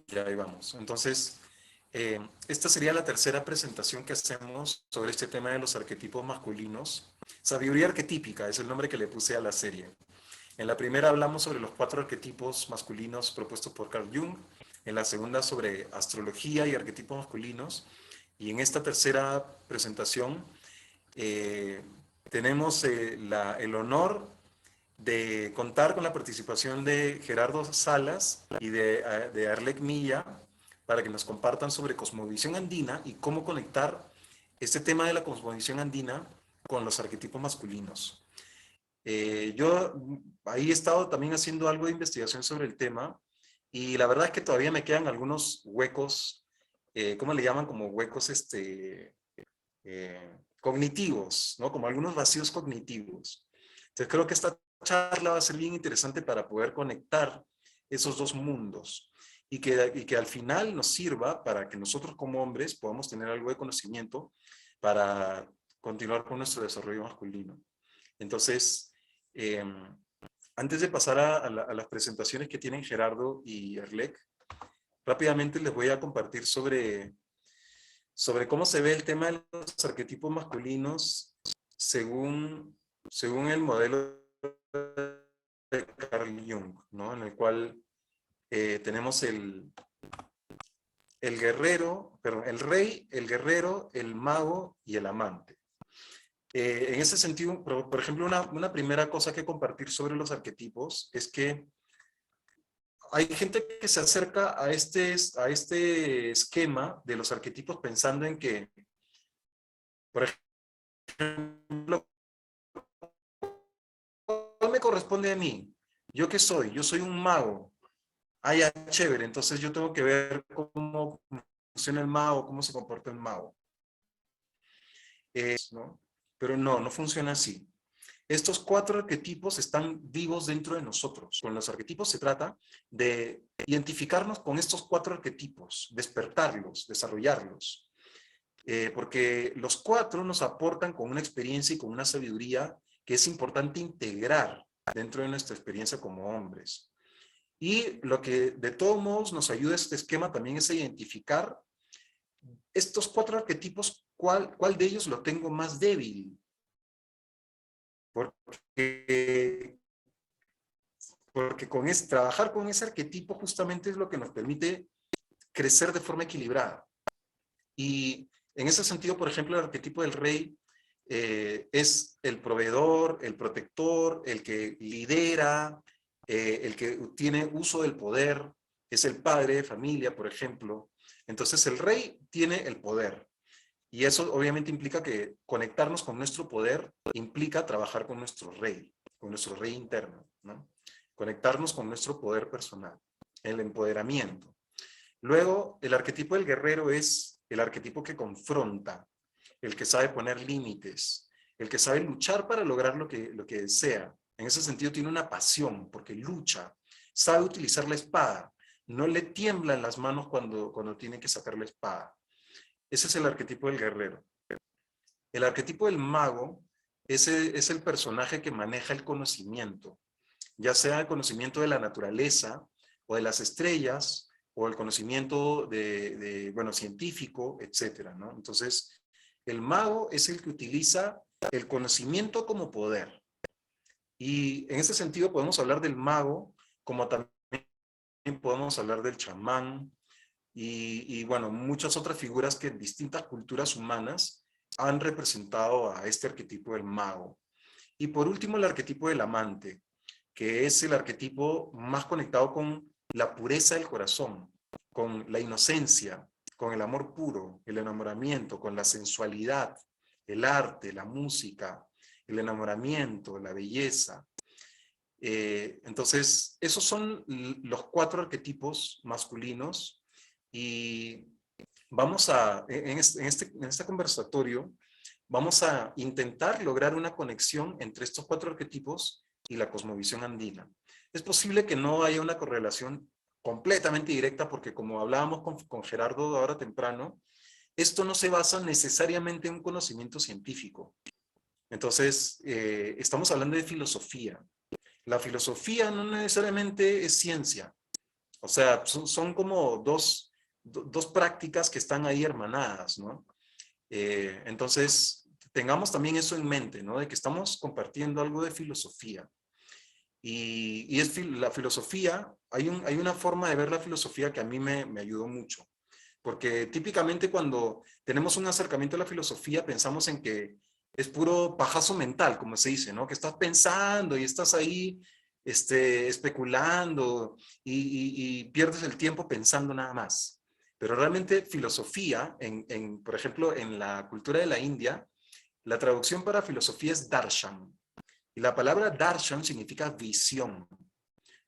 Ya ahí vamos. Entonces, esta sería la tercera presentación que hacemos sobre este tema de los arquetipos masculinos. Sabiduría arquetípica es el nombre que le puse a la serie. En la primera hablamos sobre los 4 arquetipos masculinos propuestos por Carl Jung. En la segunda sobre astrología y arquetipos masculinos. Y en esta tercera presentación eh, tenemos el honor de contar con la participación de Gerardo Salas y de Arlec Milla para que nos compartan sobre cosmovisión andina y cómo conectar este tema de la cosmovisión andina con los arquetipos masculinos. Yo ahí he estado también haciendo algo de investigación sobre el tema y la verdad es que todavía me quedan algunos huecos, ¿cómo le llaman? Como huecos cognitivos, ¿no? Como algunos vacíos cognitivos. Entonces creo que esta charla va a ser bien interesante para poder conectar esos dos mundos y que al final nos sirva para que nosotros como hombres podamos tener algo de conocimiento para continuar con nuestro desarrollo masculino. Entonces, antes de pasar a las presentaciones que tienen Gerardo y Erlec, rápidamente les voy a compartir sobre cómo se ve el tema de los arquetipos masculinos según el modelo de Carl Jung, ¿no? En el cual tenemos el guerrero, perdón, el rey, el guerrero, el mago y el amante. En ese sentido, por ejemplo, una primera cosa que compartir sobre los arquetipos es que hay gente que se acerca a este esquema de los arquetipos pensando en que, por ejemplo, ¿cuál me corresponde a mí? ¿Yo qué soy? Yo soy un mago. Ah, ya, chévere. Entonces yo tengo que ver cómo funciona el mago, cómo se comporta el mago. ¿No? Pero no funciona así. Estos 4 arquetipos están vivos dentro de nosotros. Con los arquetipos se trata de identificarnos con estos 4 arquetipos, despertarlos, desarrollarlos. Porque los 4 nos aportan con una experiencia y con una sabiduría que es importante integrar dentro de nuestra experiencia como hombres. Y lo que de todos modos nos ayuda este esquema también es a identificar estos 4 arquetipos, cuál de ellos lo tengo más débil. Porque trabajar con ese arquetipo justamente es lo que nos permite crecer de forma equilibrada. Y en ese sentido, por ejemplo, el arquetipo del rey es el proveedor, el protector, el que lidera, el que tiene uso del poder, es el padre de familia, por ejemplo. Entonces el rey tiene el poder. Y eso obviamente implica que conectarnos con nuestro poder implica trabajar con nuestro rey interno, ¿no? Conectarnos con nuestro poder personal, el empoderamiento. Luego, el arquetipo del guerrero es el arquetipo que confronta, el que sabe poner límites, el que sabe luchar para lograr lo que desea. En ese sentido tiene una pasión, porque lucha, sabe utilizar la espada, no le tiemblan las manos cuando tiene que sacar la espada. Ese es el arquetipo del guerrero. El arquetipo del mago es el personaje que maneja el conocimiento, ya sea el conocimiento de la naturaleza o de las estrellas o el conocimiento bueno, científico, etcétera, ¿no? Entonces, el mago es el que utiliza el conocimiento como poder. Y en ese sentido podemos hablar del mago como también podemos hablar del chamán, bueno, muchas otras figuras que en distintas culturas humanas han representado a este arquetipo del mago. Y por último, el arquetipo del amante, que es el arquetipo más conectado con la pureza del corazón, con la inocencia, con el amor puro, el enamoramiento, con la sensualidad, el arte, la música, el enamoramiento, la belleza. Entonces, esos son los 4 arquetipos masculinos y vamos en este conversatorio, vamos a intentar lograr una conexión entre estos 4 arquetipos y la cosmovisión andina. Es posible que no haya una correlación completamente directa porque como hablábamos con Gerardo ahora temprano, esto no se basa necesariamente en un conocimiento científico. Entonces, estamos hablando de filosofía. La filosofía no necesariamente es ciencia. O sea, son como dos prácticas que están ahí hermanadas, ¿no? Entonces, tengamos también eso en mente, ¿no? De que estamos compartiendo algo de filosofía. Y la filosofía, hay una forma de ver la filosofía que a mí me ayudó mucho. Porque típicamente cuando tenemos un acercamiento a la filosofía pensamos en que es puro pajazo mental, como se dice, ¿no? Que estás pensando y estás ahí especulando y pierdes el tiempo pensando nada más. Pero realmente filosofía, por ejemplo, en la cultura de la India, la traducción para filosofía es darshan. Y la palabra darshan significa visión.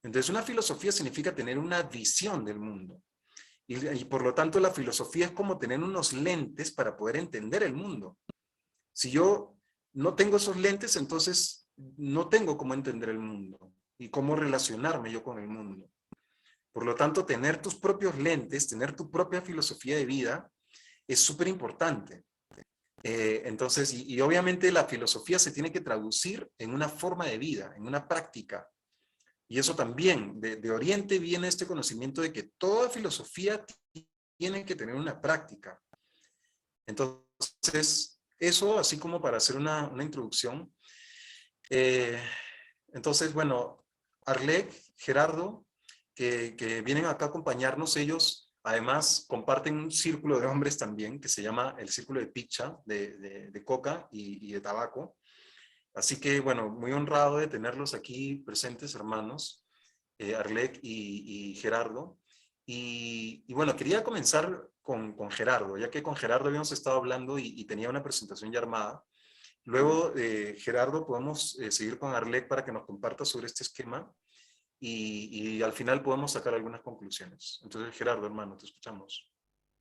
Entonces, una filosofía significa tener una visión del mundo. Y por lo tanto, la filosofía es como tener unos lentes para poder entender el mundo. Si yo no tengo esos lentes, entonces no tengo cómo entender el mundo y cómo relacionarme yo con el mundo. Por lo tanto, tener tus propios lentes, tener tu propia filosofía de vida es súper importante. Entonces, y obviamente la filosofía se tiene que traducir en una forma de vida, en una práctica. Y eso también, de Oriente viene este conocimiento de que toda filosofía tiene que tener una práctica. Entonces, eso así como para hacer una introducción. Entonces, bueno, Arlec, Gerardo, que vienen acá a acompañarnos, ellos además comparten un círculo de hombres también, que se llama el Círculo de Picha, de coca y de tabaco. Así que, bueno, muy honrado de tenerlos aquí presentes, hermanos, Arlec y Gerardo. Y bueno, quería comenzar con Gerardo, ya que con Gerardo habíamos estado hablando y tenía una presentación ya armada. Luego, Gerardo, podemos seguir con Arlec para que nos comparta sobre este esquema y al final podemos sacar algunas conclusiones. Entonces, Gerardo, hermano, te escuchamos.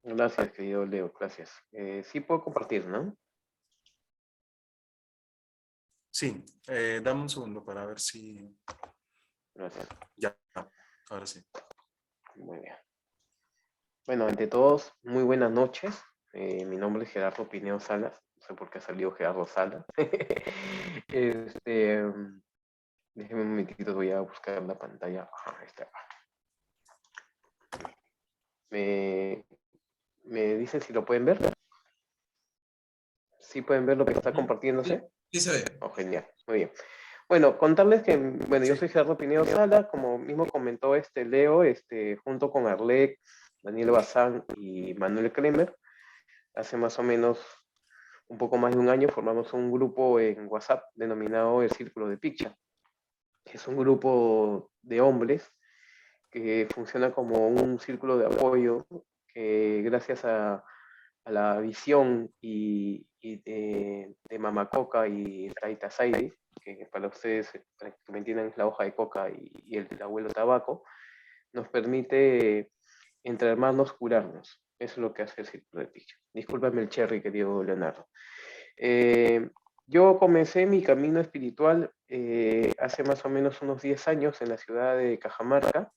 Gracias, querido Leo, gracias. Sí puedo compartir, ¿no? Sí, dame un segundo para ver si... Gracias. Ya, ahora sí. Muy bien. Bueno, ante todos, muy buenas noches. Mi nombre es Gerardo Pineo Salas. No sé por qué ha salido Gerardo Salas. Déjenme un momentito, voy a buscar la pantalla. Ahí está. ¿Me dicen si lo pueden ver? ¿Sí pueden ver lo que está compartiéndose? Sí se ve. Oh, genial, muy bien. Bueno, contarles que, bueno, yo Sí. soy Gerardo Pineo Sala, como mismo comentó Leo, junto con Arlec, Daniel Bazán y Manuel Kremer, hace más o menos un poco más de un año formamos un grupo en WhatsApp denominado el Círculo de Picha, que es un grupo de hombres que funciona como un círculo de apoyo que gracias a la visión de Mama Coca y Taita Saidi, que para ustedes, para que me entiendan, es la hoja de coca y el abuelo tabaco, nos permite entre hermanos curarnos. Eso es lo que hace el Círculo de Picha. Discúlpame el cherry, querido Leonardo. Yo comencé mi camino espiritual hace más o menos unos 10 años en la ciudad de Cajamarca.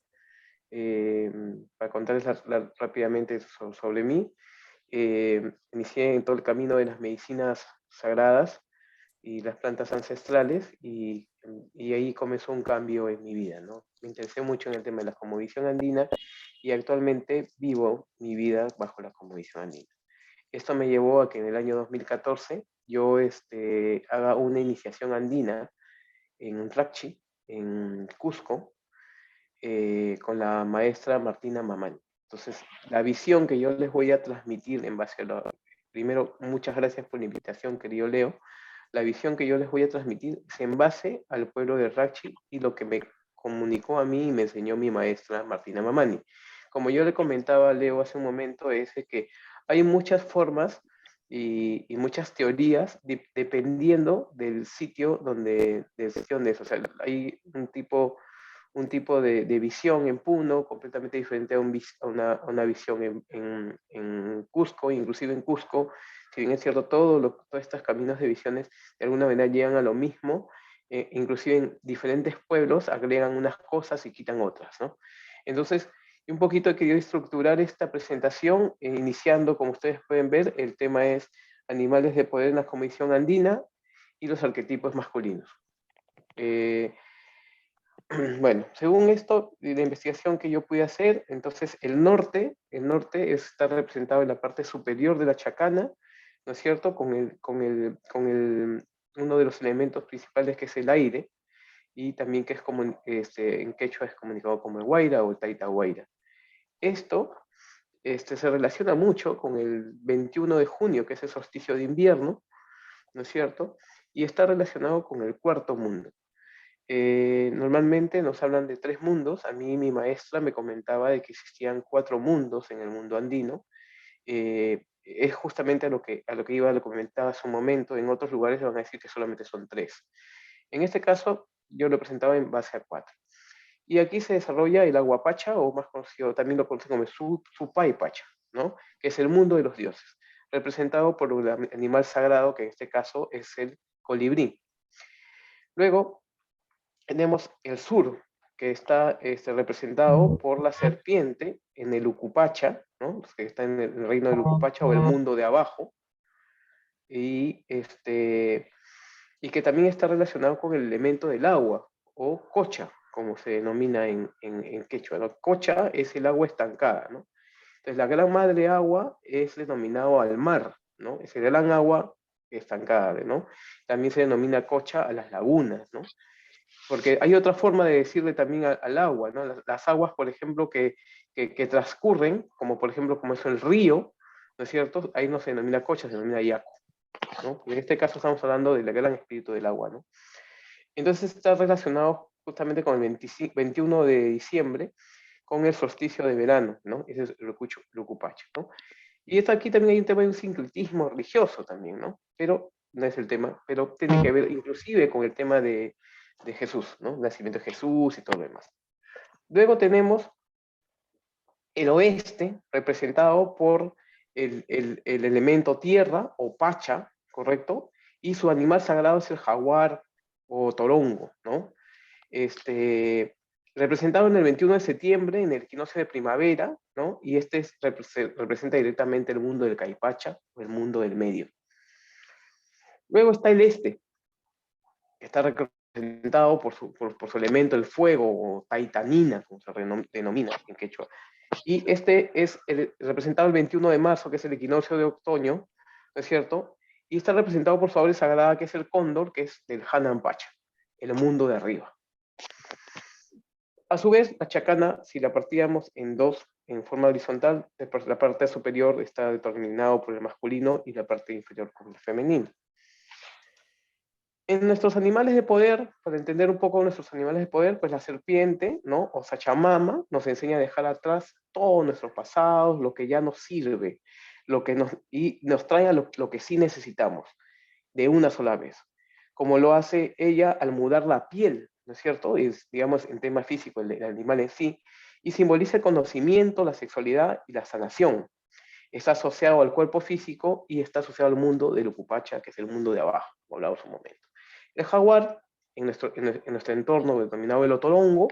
Para contarles rápidamente sobre mí, inicié en todo el camino de las medicinas sagradas y las plantas ancestrales y ahí comenzó un cambio en mi vida, ¿no? Me interesé mucho en el tema de la cosmovisión andina y actualmente vivo mi vida bajo la cosmovisión andina. Esto me llevó a que en el año 2014 yo haga una iniciación andina en Rachi, en Cusco, con la maestra Martina Mamani. Entonces, la visión que yo les voy a transmitir en base a lo... Primero, muchas gracias por la invitación, querido Leo. La visión que yo les voy a transmitir es en base al pueblo de Rachi y lo que me comunicó a mí y me enseñó mi maestra Martina Mamani. Como yo le comentaba a Leo hace un momento, es que hay muchas formas y muchas teorías dependiendo del sitio donde es. O sea, hay un tipo de visión en Puno completamente diferente a una visión en Cusco, inclusive en Cusco, si bien es cierto, todos estos caminos de visiones de alguna manera llegan a lo mismo, inclusive en diferentes pueblos agregan unas cosas y quitan otras, ¿no? Entonces, un poquito he querido estructurar esta presentación, iniciando, como ustedes pueden ver, el tema es animales de poder en la cosmovisión andina y los arquetipos masculinos. Bueno, según esto, de la investigación que yo pude hacer, entonces el norte está representado en la parte superior de la chacana, ¿no es cierto? Uno de los elementos principales que es el aire, y también que es como en quechua es comunicado como el Guaira o el Taita Guaira. Esto se relaciona mucho con el 21 de junio, que es el solsticio de invierno, ¿no es cierto? Y está relacionado con el cuarto mundo. Normalmente nos hablan de 3 mundos. A mí mi maestra me comentaba de que existían 4 mundos en el mundo andino. Es justamente a lo que iba, lo comentaba hace un momento. En otros lugares van a decir que solamente son 3. En este caso, yo lo presentaba en base a 4. Y aquí se desarrolla el Aguapacha, o más conocido, también lo conocen como Supaipacha, ¿no? Que es el mundo de los dioses, representado por un animal sagrado, que en este caso es el colibrí. Luego tenemos el sur, que está representado por la serpiente en el Ucupacha, ¿no? Que está en el reino del Ucupacha o el mundo de abajo, y, y que también está relacionado con el elemento del agua, o cocha, como se denomina en quechua, ¿no? Cocha es el agua estancada, ¿no? Entonces la gran madre agua es denominado al mar, ¿no? Es el gran agua estancada, ¿no? También se denomina cocha a las lagunas, ¿no? Porque hay otra forma de decirle también al agua, ¿no? Las aguas, por ejemplo, que transcurren, como por ejemplo, como es el río, ¿no es cierto? Ahí no se denomina cocha, se denomina yaco, ¿no? Y en este caso estamos hablando del gran espíritu del agua, ¿no? Entonces está relacionado justamente con el 21 de diciembre, con el solsticio de verano, ¿no? Ese es el Lucupacha, ¿no? Y esto aquí también hay un tema de un sincretismo religioso también, ¿no? Pero no es el tema, pero tiene que ver inclusive con el tema de Jesús, ¿no? El nacimiento de Jesús y todo lo demás. Luego tenemos el oeste, representado por el elemento tierra o pacha, ¿correcto? Y su animal sagrado es el jaguar o torongo, ¿no? Representado en el 21 de septiembre, en el equinoccio de primavera, ¿no? Y representa directamente el mundo del caipacha, o el mundo del medio. Luego está el este, que está representado por su elemento, el fuego, o taitanina, como se denomina en quechua. Y este es representado el 21 de marzo, que es el equinoccio de otoño, ¿no es cierto? Y está representado por su ave sagrada, que es el cóndor, que es del Hanan Pacha, el mundo de arriba. A su vez, la chacana, si la partíamos en dos, en forma horizontal, la parte superior está determinado por el masculino y la parte inferior por el femenino. En nuestros animales de poder, para entender un poco nuestros animales de poder, pues la serpiente, ¿no? O Sachamama, nos enseña a dejar atrás todos nuestros pasados, lo que ya nos sirve, y nos trae a lo que sí necesitamos, de una sola vez. Como lo hace ella al mudar la piel, ¿no es cierto? Es, digamos, en tema físico, el animal en sí, y simboliza el conocimiento, la sexualidad y la sanación. Está asociado al cuerpo físico y está asociado al mundo del Ucupacha, que es el mundo de abajo, como hablamos un momento. El jaguar, en nuestro entorno denominado el otorongo,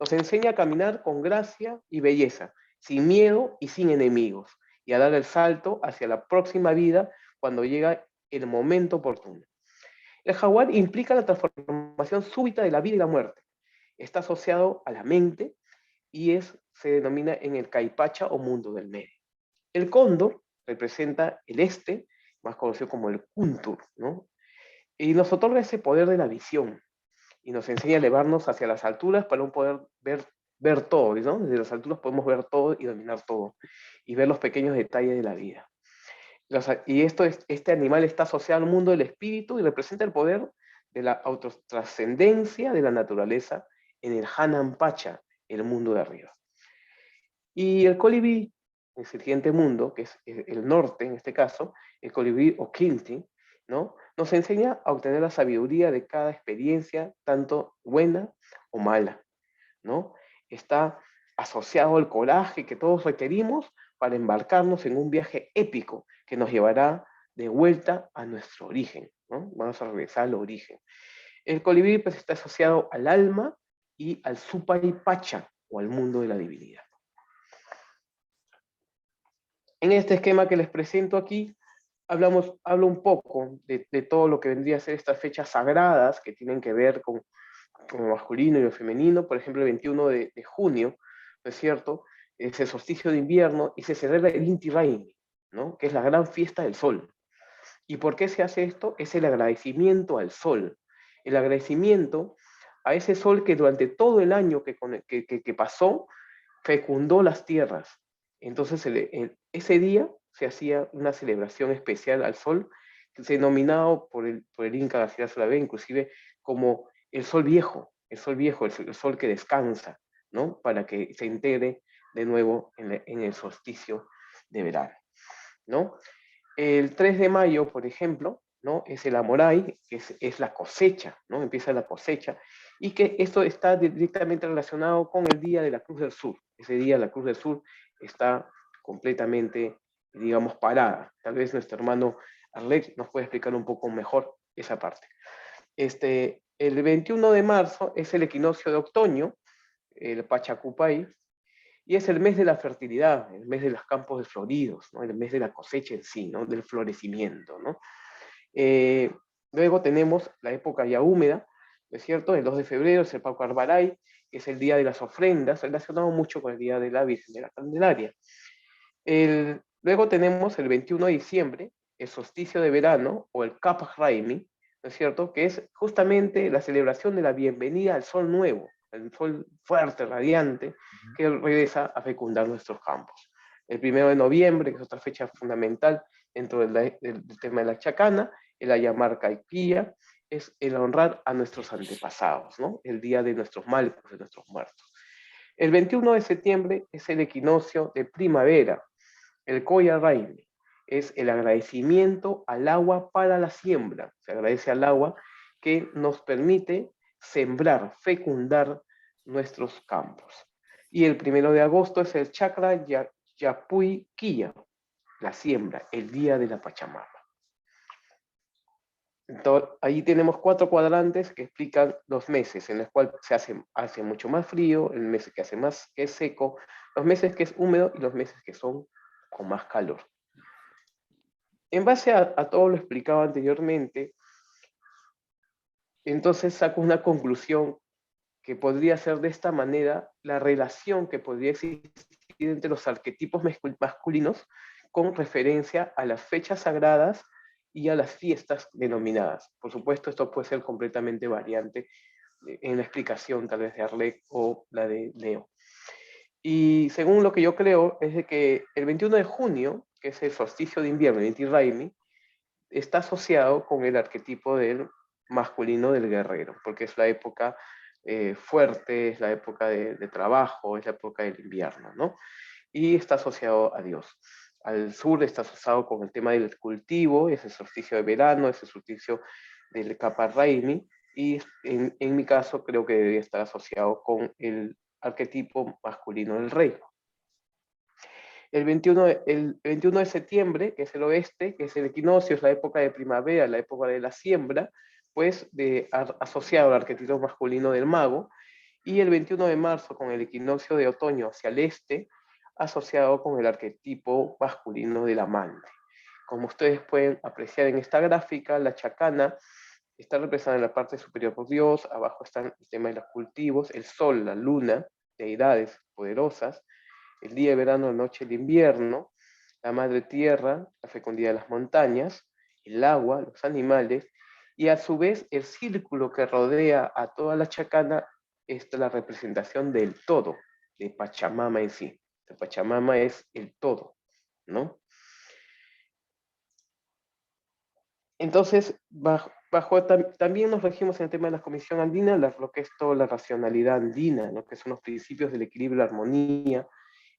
nos enseña a caminar con gracia y belleza, sin miedo y sin enemigos, y a dar el salto hacia la próxima vida cuando llega el momento oportuno. El jaguar implica la transformación súbita de la vida y la muerte. Está asociado a la mente y se denomina en el caipacha o mundo del medio. El cóndor representa el este, más conocido como el kuntur, ¿no? Y nos otorga ese poder de la visión y nos enseña a elevarnos hacia las alturas para poder ver todo, ¿no? Desde las alturas podemos ver todo y dominar todo y ver los pequeños detalles de la vida. Este animal está asociado al mundo del espíritu y representa el poder de la autotrascendencia de la naturaleza en el Hanan Pacha, el mundo de arriba. Y el colibrí, el siguiente mundo, que es el norte en este caso, el colibrí o Quinti, ¿no? Nos enseña a obtener la sabiduría de cada experiencia, tanto buena o mala, ¿no? Está asociado al coraje que todos requerimos para embarcarnos en un viaje épico que nos llevará de vuelta a nuestro origen, ¿no? Vamos a regresar al origen. El colibrí pues, está asociado al alma y al Supaipacha, o al mundo de la divinidad. En este esquema que les presento aquí, hablo un poco de todo lo que vendría a ser estas fechas sagradas que tienen que ver como masculino y lo femenino. Por ejemplo, el 21 de junio, ¿no es cierto?, es el solsticio de invierno y se celebra el Inti Raymi, ¿no?, que es la gran fiesta del sol. ¿Y por qué se hace esto? Es el agradecimiento al sol, el agradecimiento a ese sol que durante todo el año que pasó, fecundó las tierras. Entonces, ese día se hacía una celebración especial al sol, que se denominado por el Inca García Solabé, inclusive como el sol viejo, el sol que descansa, ¿no?, para que se integre de nuevo en el solsticio de verano, ¿no? El 3 de mayo, por ejemplo, ¿no?, es el Amoray, que es la cosecha, ¿no?, empieza la cosecha, y que esto está directamente relacionado con el Día de la Cruz del Sur. Ese día la Cruz del Sur está completamente, digamos, parada. Tal vez nuestro hermano Arlet nos puede explicar un poco mejor esa parte. El 21 de marzo es el equinoccio de otoño, el Pachacupay, y es el mes de la fertilidad, el mes de los campos desfloridos, ¿no?, el mes de la cosecha en sí, ¿no?, del florecimiento, ¿no? Luego tenemos la época ya húmeda, ¿no es cierto? El 2 de febrero es el Paco Arbaray, que es el día de las ofrendas, relacionado mucho con el día de la Virgen de la Candelaria. Luego tenemos el 21 de diciembre, el solsticio de verano, o el Kapaj Raimi, ¿no es cierto?, que es justamente la celebración de la bienvenida al sol nuevo, el sol fuerte, radiante, que regresa a fecundar nuestros campos. El 1 de noviembre, que es otra fecha fundamental dentro del tema de la chacana, el Ayamarca Caiquía, es el honrar a nuestros antepasados, ¿no?, el día de nuestros malcos, de nuestros muertos. El 21 de septiembre es el equinoccio de primavera, el Koya Raimi, es el agradecimiento al agua para la siembra. Se agradece al agua que nos permite sembrar, fecundar nuestros campos. Y el 1 de agosto es el Chakra Yapuy Quilla, la siembra, el día de la Pachamama. Entonces, ahí tenemos 4 cuadrantes que explican los meses en los cuales hace mucho más frío, el mes que hace más que es seco, los meses que es húmedo y los meses que son con más calor. En base a todo lo explicado anteriormente, entonces saco una conclusión que podría ser de esta manera la relación que podría existir entre los arquetipos masculinos con referencia a las fechas sagradas y a las fiestas denominadas. Por supuesto, esto puede ser completamente variante en la explicación tal vez de Arlet o la de Leo. Y según lo que yo creo, es de que el 21 de junio, que es el solsticio de invierno, el Inti Raymi, está asociado con el arquetipo del masculino del guerrero, porque es la época fuerte, es la época de trabajo, es la época del invierno, ¿no? Y está asociado a Dios. Al sur está asociado con el tema del cultivo, es el solsticio de verano, es el solsticio del Kapha Raimi, y en mi caso creo que debería estar asociado con el arquetipo masculino del rey. El 21 de septiembre, que es el oeste, que es el equinoccio, es la época de primavera, la época de la siembra, pues asociado al arquetipo masculino del mago, y el 21 de marzo con el equinoccio de otoño hacia el este, asociado con el arquetipo masculino del amante. Como ustedes pueden apreciar en esta gráfica, la chacana está representada en la parte superior por Dios, abajo están el tema de los cultivos, el sol, la luna, deidades poderosas, el día de verano, la noche de invierno, la madre tierra, la fecundidad de las montañas, el agua, los animales, y a su vez el círculo que rodea a toda la chacana es la representación del todo, de Pachamama en sí. La Pachamama es el todo, ¿no? Entonces, también nos regimos en el tema de la Comisión Andina, lo que es toda la racionalidad andina, ¿no?, que son los principios del equilibrio y la armonía,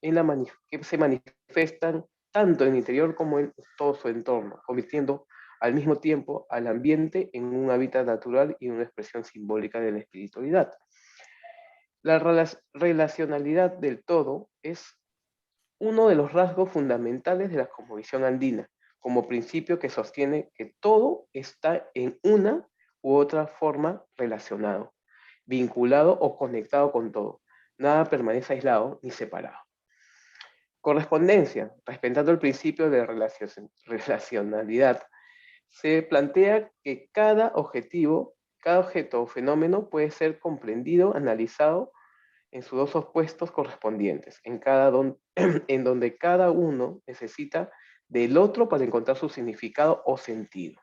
que se manifiestan tanto en el interior como en todo su entorno, convirtiendo al mismo tiempo al ambiente en un hábitat natural y una expresión simbólica de la espiritualidad. La relacionalidad del todo es uno de los rasgos fundamentales de la cosmovisión andina, como principio que sostiene que todo está en una u otra forma relacionado, vinculado o conectado con todo. Nada permanece aislado ni separado. Correspondencia, respetando el principio de relacionalidad, se plantea que cada objetivo Cada objeto o fenómeno puede ser comprendido, analizado en sus dos opuestos correspondientes, en donde cada uno necesita del otro para encontrar su significado o sentido.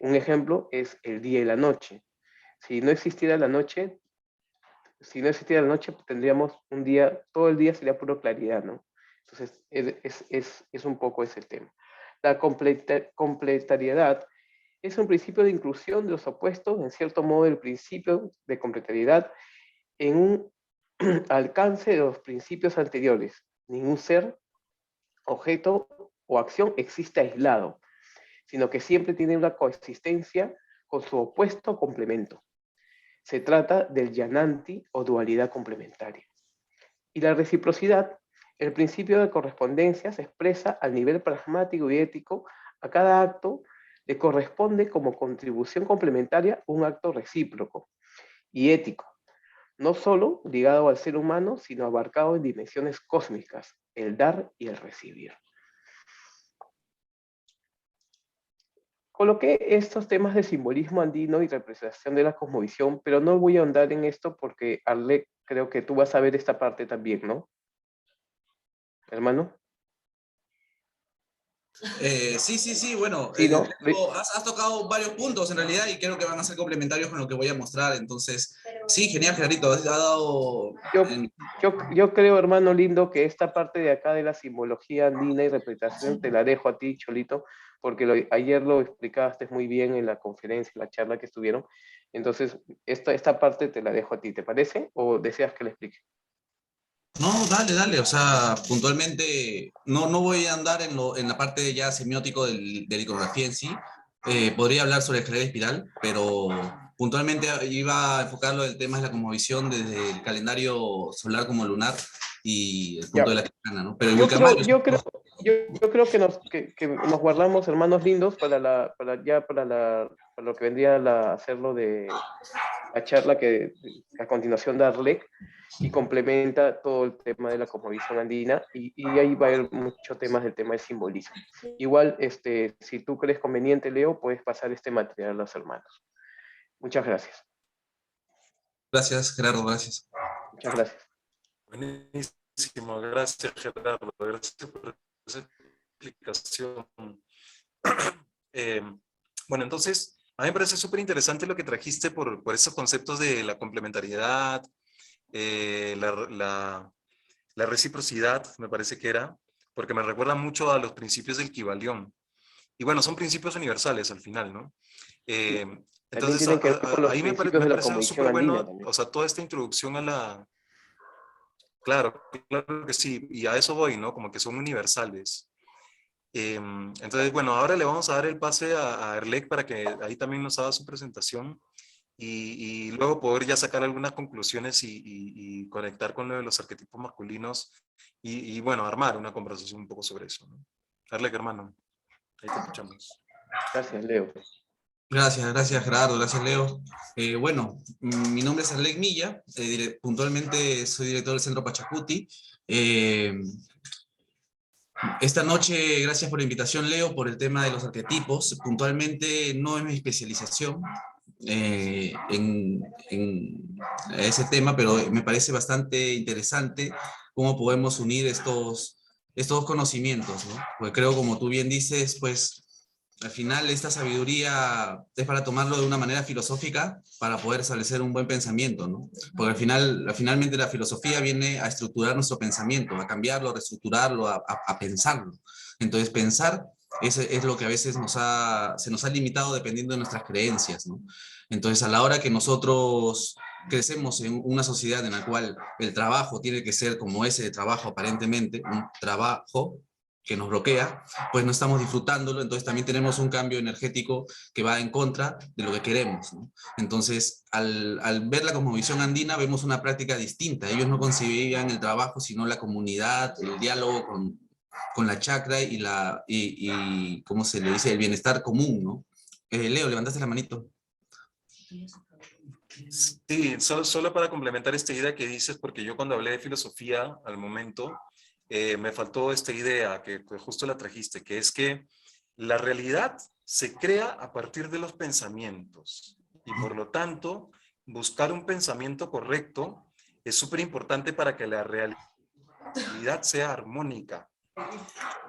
Un ejemplo es el día y la noche. Si no existiera la noche, tendríamos un día, todo el día sería pura claridad, ¿no? Entonces, es un poco ese tema. La complementariedad es un principio de inclusión de los opuestos, en cierto modo el principio de complementariedad en un alcance de los principios anteriores. Ningún ser, objeto o acción existe aislado, sino que siempre tiene una coexistencia con su opuesto o complemento. Se trata del yananti o dualidad complementaria. Y la reciprocidad, el principio de correspondencia se expresa al nivel pragmático y ético. A cada acto le corresponde como contribución complementaria un acto recíproco y ético, no solo ligado al ser humano, sino abarcado en dimensiones cósmicas, el dar y el recibir. Coloqué estos temas de simbolismo andino y representación de la cosmovisión, pero no voy a ahondar en esto porque, Arle, creo que tú vas a ver esta parte también, ¿no? Hermano. Sí, bueno, Sí, ¿no? has tocado varios puntos en realidad y creo que van a ser complementarios con lo que voy a mostrar, entonces, sí, genial, Gerarito, has dado... Yo creo, hermano lindo, que esta parte de acá de la simbología andina y representación te la dejo a ti, Cholito, porque ayer lo explicaste muy bien en la conferencia, en la charla que estuvieron. Entonces, esta parte te la dejo a ti, ¿te parece? ¿O deseas que le explique? No, dale, o sea, puntualmente no voy a andar en la parte ya semiótico de la iconografía en sí. Podría hablar sobre el escalera espiral, pero puntualmente iba a enfocarlo el tema de la cosmovisión desde el calendario solar como lunar y el punto Ya. de la semana, ¿no? Pero el Yo creo, Wilcamayo... yo creo que nos guardamos, hermanos lindos, para lo que vendría a hacerlo de la charla que a continuación da Arlec y complementa todo el tema de la cosmovisión andina y ahí va a haber muchos temas del tema del simbolismo. Igual, si tú crees conveniente, Leo, puedes pasar este material a los hermanos. Muchas gracias. Gracias, Gerardo, gracias. Muchas gracias. Buenísimo, gracias Gerardo, gracias por esa explicación. Eh, bueno, entonces, a mí me parece súper interesante lo que trajiste por esos conceptos de la complementariedad, la reciprocidad, me parece que era, porque me recuerda mucho a los principios del Kybalión. Y bueno, son principios universales al final, ¿no? También Entonces, tienen que ver con los ahí principios me de la parece cosmovisión súper andina bueno, también. o sea, toda esta introducción a la... Claro, claro que sí, y a eso voy, ¿no? Como que son universales. Entonces, bueno, ahora le vamos a dar el pase a Erlec para que ahí también nos haga su presentación y luego poder ya sacar algunas conclusiones y conectar con lo de los arquetipos masculinos y bueno, armar una conversación un poco sobre eso, ¿no? Erlec, hermano, ahí te escuchamos. Gracias, Leo. Gracias Gerardo, gracias Leo. Bueno, mi nombre es Arlec Milla, puntualmente soy director del Centro Pachacuti. Esta noche, gracias por la invitación, Leo, por el tema de los arquetipos. Puntualmente no es mi especialización en ese tema, pero me parece bastante interesante cómo podemos unir estos dos conocimientos, ¿no? Pues creo, como tú bien dices, pues al final esta sabiduría es para tomarlo de una manera filosófica para poder establecer un buen pensamiento, ¿no? Porque finalmente la filosofía viene a estructurar nuestro pensamiento, a cambiarlo, a reestructurarlo, a pensarlo. Entonces pensar es lo que a veces se nos ha limitado dependiendo de nuestras creencias, ¿no? Entonces a la hora que nosotros crecemos en una sociedad en la cual el trabajo tiene que ser como ese trabajo aparentemente, un trabajo que nos bloquea, pues no estamos disfrutándolo, entonces también tenemos un cambio energético que va en contra de lo que queremos, ¿no? Entonces, al ver la cosmovisión andina, vemos una práctica distinta. Ellos no concebían el trabajo, sino la comunidad, el diálogo con la chakra y ¿cómo se le dice? El bienestar común, ¿no? Leo, levantaste la manito. Sí, solo para complementar esta idea que dices, porque yo cuando hablé de filosofía al momento, me faltó esta idea que justo la trajiste, que es que la realidad se crea a partir de los pensamientos. Y por lo tanto, buscar un pensamiento correcto es súper importante para que la realidad sea armónica.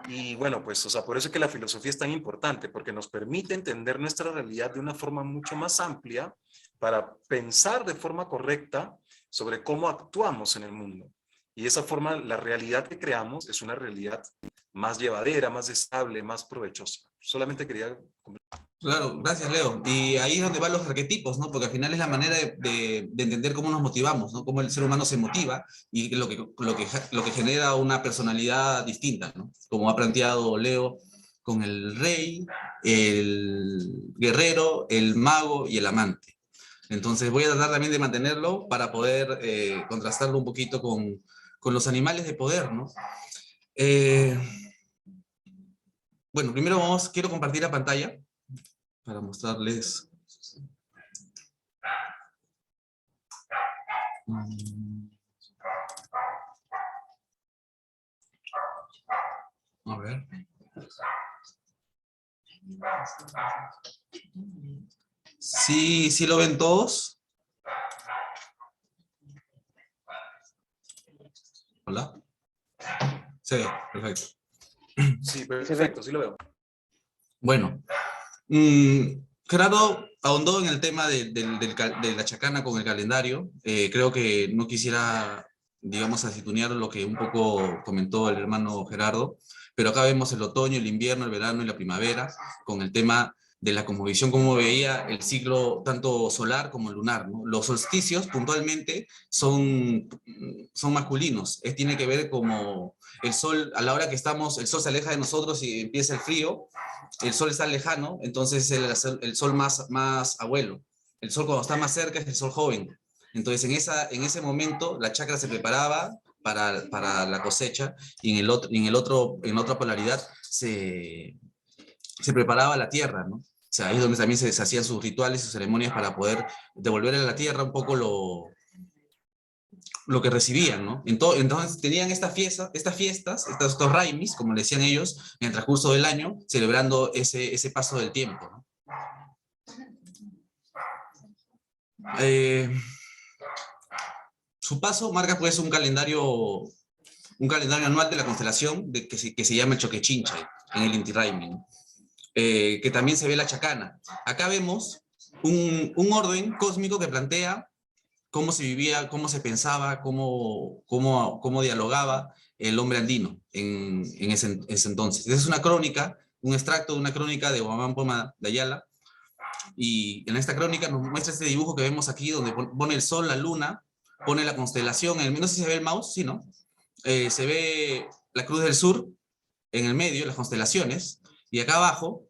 Y bueno, pues, o sea, por eso es que la filosofía es tan importante, porque nos permite entender nuestra realidad de una forma mucho más amplia para pensar de forma correcta sobre cómo actuamos en el mundo. Y de esa forma, la realidad que creamos es una realidad más llevadera, más estable, más provechosa. Solamente quería... Claro, gracias Leo. Y ahí es donde van los arquetipos, ¿no? Porque al final es la manera de entender cómo nos motivamos, ¿no? Cómo el ser humano se motiva y lo que genera una personalidad distinta, ¿no? Como ha planteado Leo con el rey, el guerrero, el mago y el amante. Entonces voy a tratar también de mantenerlo para poder contrastarlo un poquito con los animales de poder, ¿no? Eh, bueno, primero quiero compartir la pantalla para mostrarles. A ver. Sí, sí lo ven todos. Hola. Sí, perfecto. Sí, perfecto, sí lo veo. Bueno, Gerardo ahondó en el tema de la chacana con el calendario. Creo que no quisiera, digamos, asitunear lo que un poco comentó el hermano Gerardo, pero acá vemos el otoño, el invierno, el verano y la primavera, con el tema de la cosmovisión, cómo veía el ciclo tanto solar como lunar, ¿no? Los solsticios puntualmente son masculinos, tiene que ver como el sol, a la hora que estamos, el sol se aleja de nosotros y empieza el frío, el sol está lejano, entonces el sol más abuelo. El sol cuando está más cerca es el sol joven. Entonces en ese momento la chakra se preparaba para la cosecha y en la otra polaridad se preparaba la tierra, ¿no? O sea, ahí es donde también se hacían sus rituales, sus ceremonias para poder devolver a la tierra un poco lo que recibían, ¿no? Entonces tenían estas fiestas, estos raimis, como le decían ellos, en el transcurso del año, celebrando ese paso del tiempo, ¿no? Su paso marca pues un calendario anual de la constelación que se llama el Choquechinchay, en el Inti Raymi, ¿no? Que también se ve la chacana. Acá vemos un orden cósmico que plantea cómo se vivía, cómo se pensaba, cómo dialogaba el hombre andino en ese entonces. Esa es una crónica, un extracto de una crónica de Guamán Poma de Ayala, y en esta crónica nos muestra este dibujo que vemos aquí, donde pone el sol, la luna, pone la constelación, no sé si se ve el mouse, sí, ¿no? Se ve la Cruz del Sur en el medio, las constelaciones, y acá abajo,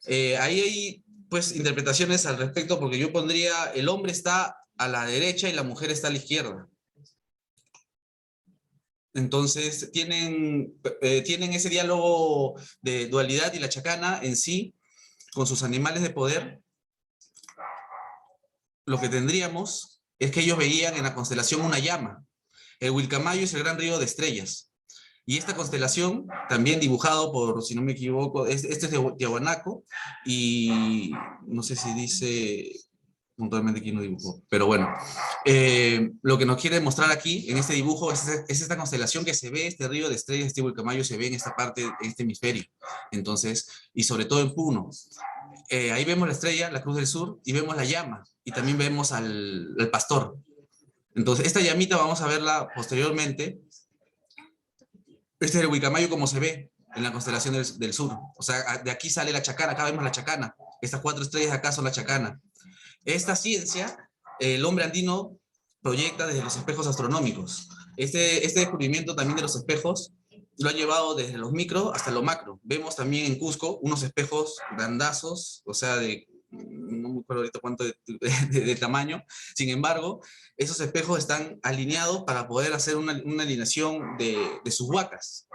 ahí hay pues interpretaciones al respecto, porque yo pondría, el hombre está a la derecha y la mujer está a la izquierda. Entonces tienen ese diálogo de dualidad, y la chacana en sí, con sus animales de poder, lo que tendríamos es que ellos veían en la constelación una llama. El Wilcamayo es el gran río de estrellas. Y esta constelación, también dibujado por, si no me equivoco, este es de Tiahuanaco, y no sé si dice puntualmente quién lo dibujó, pero bueno, lo que nos quiere mostrar aquí, en este dibujo, es esta constelación que se ve, este río de estrellas, este Wilcamayo, se ve en esta parte, en este hemisferio. Entonces, y sobre todo en Puno. Ahí vemos la estrella, la Cruz del Sur, y vemos la llama, y también vemos al pastor. Entonces, esta llamita vamos a verla posteriormente. Este es el Wilcamayo como se ve en la constelación del sur. O sea, de aquí sale la chacana, acá vemos la chacana. Estas 4 estrellas de acá son la chacana. Esta ciencia, el hombre andino proyecta desde los espejos astronómicos. Este descubrimiento también de los espejos lo ha llevado desde los micro hasta lo macro. Vemos también en Cusco unos espejos grandazos, o sea, no me acuerdo ahorita cuánto de tamaño. Sin embargo, esos espejos están alineados para poder hacer una alineación de sus huacas.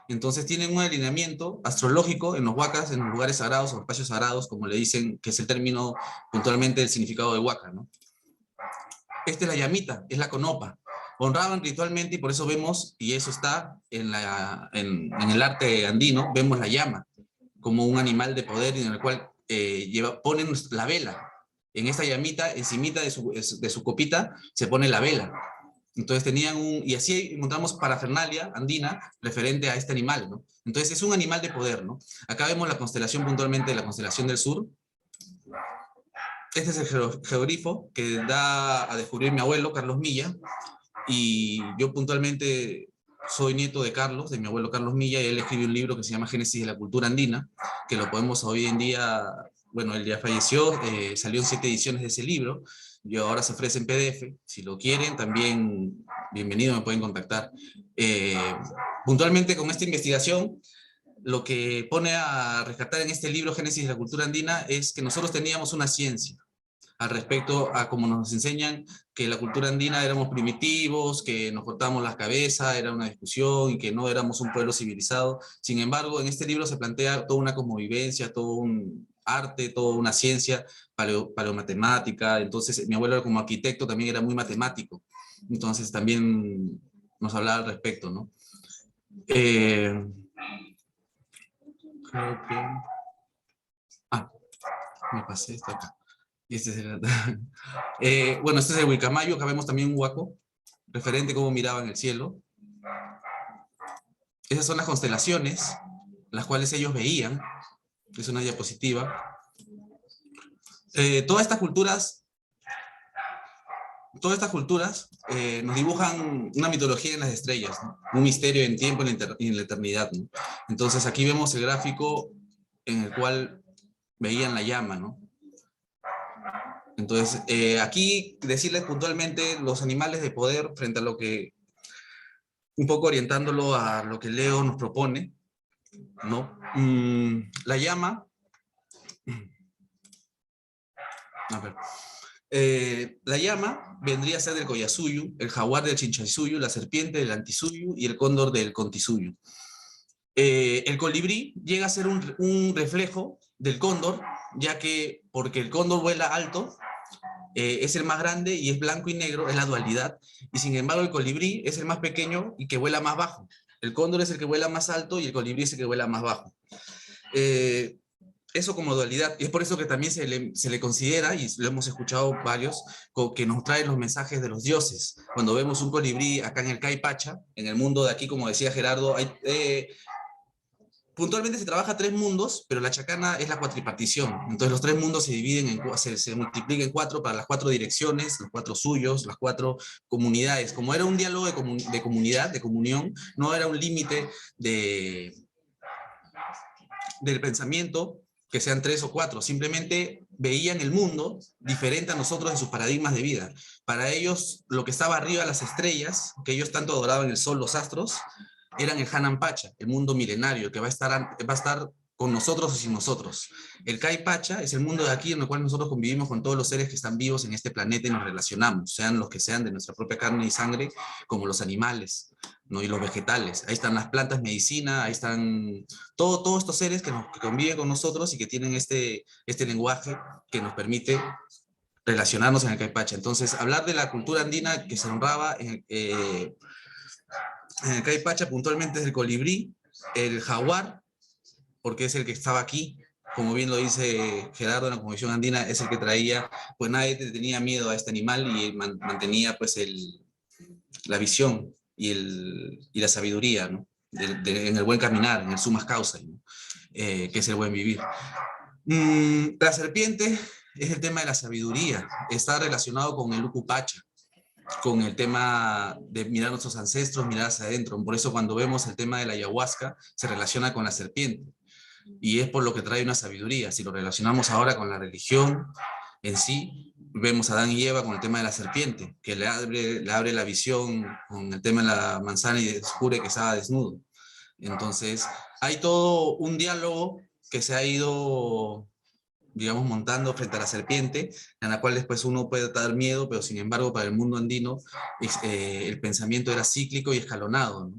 Entonces tienen un alineamiento astrológico en los huacas, en los lugares sagrados o espacios sagrados, como le dicen, que es el término puntualmente del significado de huaca, ¿no? Esta es la llamita, es la conopa. Honraban ritualmente, y por eso vemos, y eso está en el arte andino, vemos la llama como un animal de poder en el cual ponen la vela. en esta llamita, encimita de su copita, se pone la vela. Entonces tenían y así encontramos parafernalia andina referente a este animal, ¿no? Entonces es un animal de poder, ¿no? Acá vemos la constelación puntualmente, la constelación del sur. Este es el geogrifo que da a descubrir mi abuelo, Carlos Milla, y yo puntualmente soy nieto de Carlos, de mi abuelo Carlos Milla, y él escribió un libro que se llama Génesis de la cultura andina, que lo podemos hoy en día, bueno, él ya falleció, salió en 7 ediciones de ese libro, y ahora se ofrece en PDF, si lo quieren también, bienvenido, me pueden contactar. Puntualmente con esta investigación, lo que pone a rescatar en este libro Génesis de la cultura andina es que nosotros teníamos una ciencia al respecto a cómo nos enseñan que la cultura andina éramos primitivos, que nos cortábamos las cabezas, era una discusión y que no éramos un pueblo civilizado. Sin embargo, en este libro se plantea toda una convivencia, todo un arte, toda una ciencia paleomatemática. Entonces, mi abuelo como arquitecto también era muy matemático. Entonces, también nos hablaba al respecto, ¿no? Creo que... me pasé esto acá. Este es bueno, este es el Wilcamayo. Acá vemos también un huaco, referente a cómo miraban el cielo. Esas son las constelaciones, las cuales ellos veían. Es una diapositiva. Todas estas culturas nos dibujan una mitología en las estrellas, ¿no? Un misterio en tiempo y en la eternidad, ¿no? Entonces aquí vemos el gráfico en el cual veían la llama, ¿no? Entonces, aquí decirles puntualmente los animales de poder frente a lo que, un poco orientándolo a lo que Leo nos propone, ¿no? La llama, a ver, la llama vendría a ser del Collasuyu, el jaguar del Chinchaysuyu, la serpiente del Antisuyu y el cóndor del Contisuyu. El colibrí llega a ser un reflejo del cóndor, ya que porque el cóndor vuela alto, es el más grande y es blanco y negro, es la dualidad, y sin embargo el colibrí es el más pequeño y que vuela más bajo. El cóndor es el que vuela más alto y el colibrí es el que vuela más bajo. Eso como dualidad, y es por eso que también se le considera, y lo hemos escuchado varios, que nos trae los mensajes de los dioses. Cuando vemos un colibrí acá en el Caipacha, en el mundo de aquí, como decía Gerardo, hay... puntualmente se trabaja 3 mundos, pero la chacana es la cuatripartición. Entonces los 3 mundos se dividen, se multiplican en 4 para las 4 direcciones, los 4 suyos, las 4 comunidades. Como era un diálogo de comunidad, de comunión, no era un límite del pensamiento que sean 3 o 4. Simplemente veían el mundo diferente a nosotros en sus paradigmas de vida. Para ellos, lo que estaba arriba, las estrellas, que ellos tanto adoraban el sol, los astros, eran el Hanan Pacha, el mundo milenario, que va a estar con nosotros o sin nosotros. El Kai Pacha es el mundo de aquí en el cual nosotros convivimos con todos los seres que están vivos en este planeta y nos relacionamos, sean los que sean de nuestra propia carne y sangre, como los animales, ¿no? Y los vegetales. Ahí están las plantas medicina, ahí están todos estos seres que conviven con nosotros y que tienen este lenguaje que nos permite relacionarnos en el Kai Pacha. Entonces, hablar de la cultura andina que se honraba en el Kai Pacha puntualmente es el colibrí, el jaguar, porque es el que estaba aquí, como bien lo dice Gerardo en la Convención Andina, es el que traía, pues nadie tenía miedo a este animal y mantenía pues la visión y la sabiduría, ¿no? En el buen caminar, en el sumas causa, ¿no? Que es el buen vivir. La serpiente es el tema de la sabiduría, está relacionado con el Uku Pacha, con el tema de mirar a nuestros ancestros, mirar hacia adentro. Por eso cuando vemos el tema de la ayahuasca, se relaciona con la serpiente. Y es por lo que trae una sabiduría. Si lo relacionamos ahora con la religión en sí, vemos a Adán y Eva con el tema de la serpiente, que le abre la visión con el tema de la manzana y descubre que estaba desnudo. Entonces, hay todo un diálogo que se ha ido, digamos, montando frente a la serpiente, en la cual después uno puede dar miedo, pero sin embargo para el mundo andino el pensamiento era cíclico y escalonado, ¿no?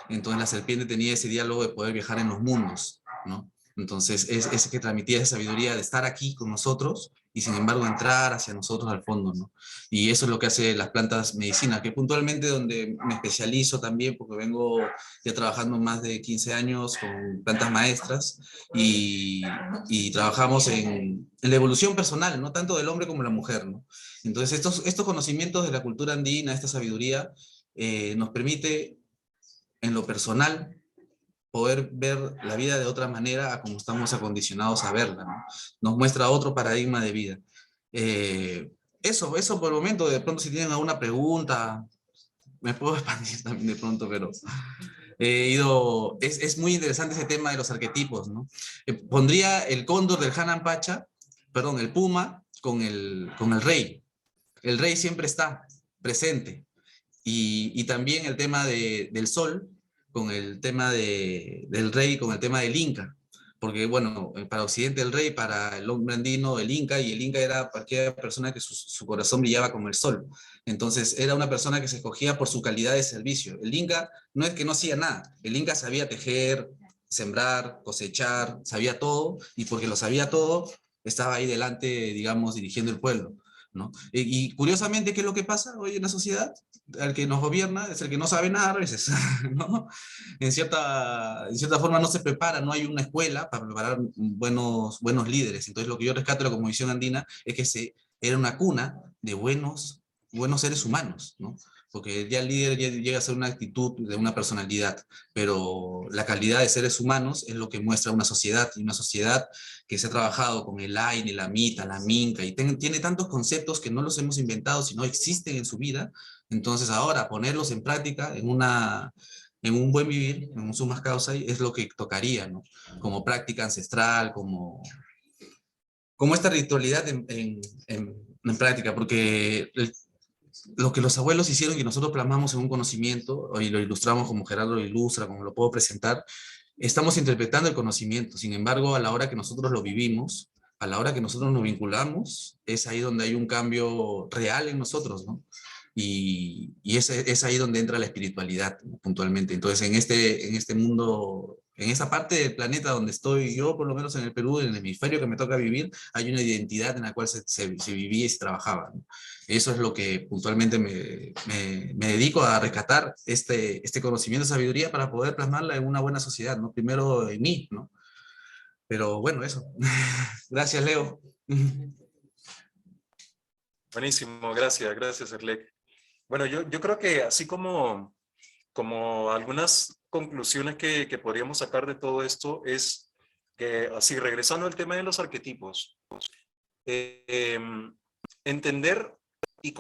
Entonces la serpiente tenía ese diálogo de poder viajar en los mundos, ¿no? Entonces es que transmitía esa sabiduría de estar aquí con nosotros y sin embargo entrar hacia nosotros al fondo, ¿no? Y eso es lo que hace las plantas medicina, que puntualmente donde me especializo también, porque vengo ya trabajando más de 15 años con plantas maestras y trabajamos en la evolución personal, no tanto del hombre como la mujer, ¿no? Entonces estos conocimientos de la cultura andina, esta sabiduría, nos permite en lo personal poder ver la vida de otra manera a como estamos acondicionados a verla, ¿no? Nos muestra otro paradigma de vida. Eh, eso por el momento, de pronto si tienen alguna pregunta, me puedo expandir también de pronto, pero es muy interesante ese tema de los arquetipos, ¿no? Pondría el cóndor del Hanan Pacha, perdón, el puma con el rey. El rey siempre está presente. Y también el tema del sol con el tema del rey, con el tema del Inca. Porque, bueno, para Occidente el rey, para el hombre andino el Inca, y el Inca era cualquier persona que su corazón brillaba como el sol. Entonces, era una persona que se escogía por su calidad de servicio. El Inca no es que no hacía nada, el Inca sabía tejer, sembrar, cosechar, sabía todo, y porque lo sabía todo, estaba ahí delante, digamos, dirigiendo el pueblo, ¿no? Y curiosamente, ¿qué es lo que pasa hoy en la sociedad? El que nos gobierna es el que no sabe nada a veces, ¿no? En cierta forma no se prepara, no hay una escuela para preparar buenos líderes. Entonces lo que yo rescato de la Cosmovisión Andina es que era una cuna de buenos seres humanos, ¿no? Porque ya el líder llega a ser una actitud de una personalidad, pero la calidad de seres humanos es lo que muestra una sociedad, y una sociedad que se ha trabajado con el Ain, el Amita, la Minca, y tiene tantos conceptos que no los hemos inventado, sino existen en su vida. Entonces ahora ponerlos en práctica en un buen vivir, en un sumas causa, es lo que tocaría, ¿no? Como práctica ancestral, como esta ritualidad en práctica, porque lo que los abuelos hicieron y nosotros plasmamos en un conocimiento, y lo ilustramos como Gerardo lo ilustra, como lo puedo presentar, estamos interpretando el conocimiento. Sin embargo, a la hora que nosotros lo vivimos, a la hora que nosotros nos vinculamos, es ahí donde hay un cambio real en nosotros, ¿no? Y es ahí donde entra la espiritualidad, ¿no? Puntualmente. Entonces, en este mundo, en esa parte del planeta donde estoy yo, por lo menos en el Perú, en el hemisferio que me toca vivir, hay una identidad en la cual se vivía y se trabajaba, ¿no? Eso es lo que puntualmente me dedico a rescatar, este conocimiento, sabiduría, para poder plasmarla en una buena sociedad, ¿no? Primero en mí, ¿no? Pero bueno, eso. Gracias, Leo. Buenísimo, gracias, Erlek. Bueno, yo creo que así como algunas conclusiones que podríamos sacar de todo esto es que, así regresando al tema de los arquetipos, entender y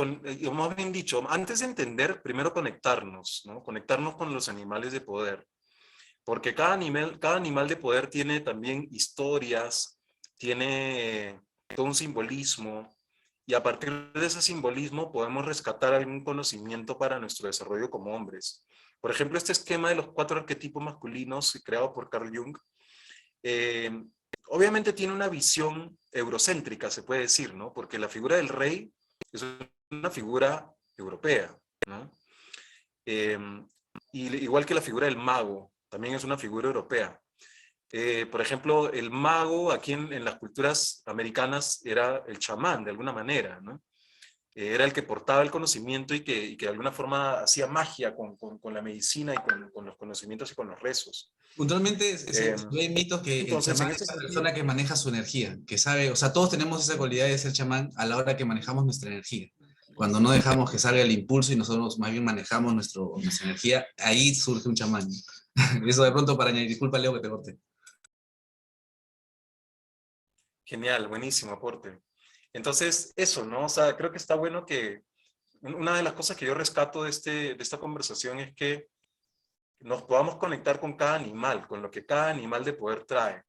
más bien dicho, antes de entender, primero conectarnos, ¿no? Conectarnos con los animales de poder, porque cada animal de poder tiene también historias, tiene todo un simbolismo, y a partir de ese simbolismo podemos rescatar algún conocimiento para nuestro desarrollo como hombres. Por ejemplo, este esquema de los 4 arquetipos masculinos creado por Carl Jung, eh, obviamente tiene una visión eurocéntrica, se puede decir, ¿no? Porque la figura del rey es una figura europea, ¿no? Eh, y igual que la figura del mago, también es una figura europea. Por ejemplo, el mago aquí en las culturas americanas era el chamán, de alguna manera, ¿no? Era el que portaba el conocimiento y que de alguna forma hacía magia con la medicina y con los conocimientos y con los rezos. Puntualmente se Eh, ve mitos que el entonces, chamán en es ese la sentido, persona que maneja su energía, que sabe, o sea, todos tenemos esa cualidad de ser chamán a la hora que manejamos nuestra energía. Cuando no dejamos que salga el impulso y nosotros más bien manejamos nuestra energía, ahí surge un chamán. Eso de pronto para añadir, disculpa Leo que te corté. genial, buenísimo aporte. Entonces, eso, ¿no? O sea, creo que está bueno que una de las cosas que yo rescato de esta conversación es que nos podamos conectar con cada animal, con lo que cada animal de poder trae.